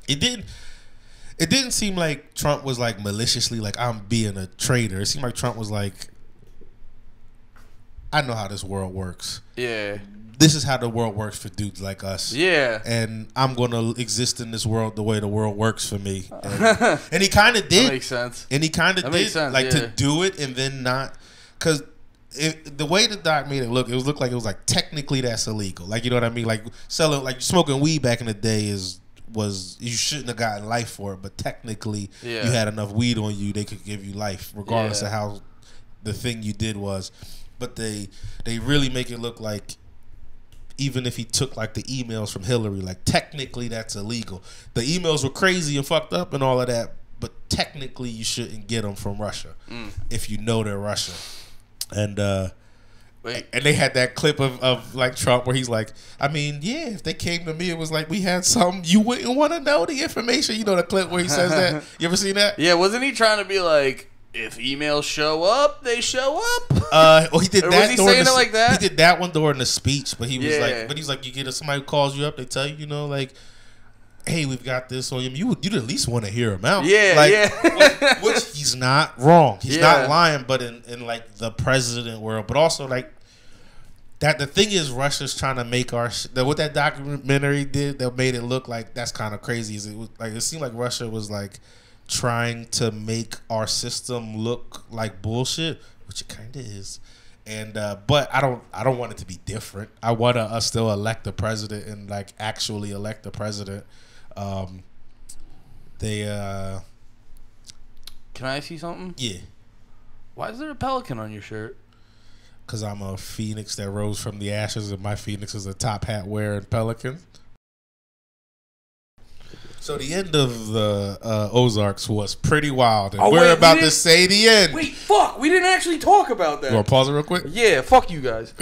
It didn't seem like Trump was like maliciously like, I'm being a traitor. It seemed like Trump was like, I know how this world works. Yeah. This is how the world works for dudes like us. Yeah. And I'm going to exist in this world the way the world works for me. And he kind of did. That makes sense. And he kind of did. Like to do it and then not. Because the way the doc made it looked like it was like technically that's illegal. Like, you know what I mean? Like selling, like smoking weed back in the day was you shouldn't have gotten life for it, but technically you had enough weed on you, they could give you life regardless of how the thing you did was. But they really make it look like even if he took like the emails from Hillary, like technically that's illegal. The emails were crazy and fucked up and all of that, but technically you shouldn't get them from Russia if you know they're Russian. And and they had that clip of like Trump where he's like, I mean, yeah, if they came to me, it was like we had some, you wouldn't want to know the information. You know the clip where he says that? You ever seen that? Yeah, wasn't he trying to be like, if emails show up, they show up? Well, he did or that. Was he saying it like that? He did that one during the speech, but he was like, you get somebody who calls you up, they tell you, you know, like, hey, we've got this on him. You'd at least want to hear him out. Yeah, like, yeah. which he's not wrong. He's not lying, but in like the president world, but also like that the thing is Russia's trying to make what that documentary did that made it look like that's kind of crazy. Is it seemed like Russia was like trying to make our system look like bullshit, which it kind of is. And but I don't want it to be different. I want us still elect the president and like actually elect the president. Can I ask you something? Yeah. Why is there a pelican on your shirt? Because I'm a phoenix that rose from the ashes, and my phoenix is a top hat wearing pelican. So the end of the Ozarks was pretty wild, and we're about to say the end. Wait, fuck! We didn't actually talk about that. You want to pause it real quick? Yeah, fuck you guys.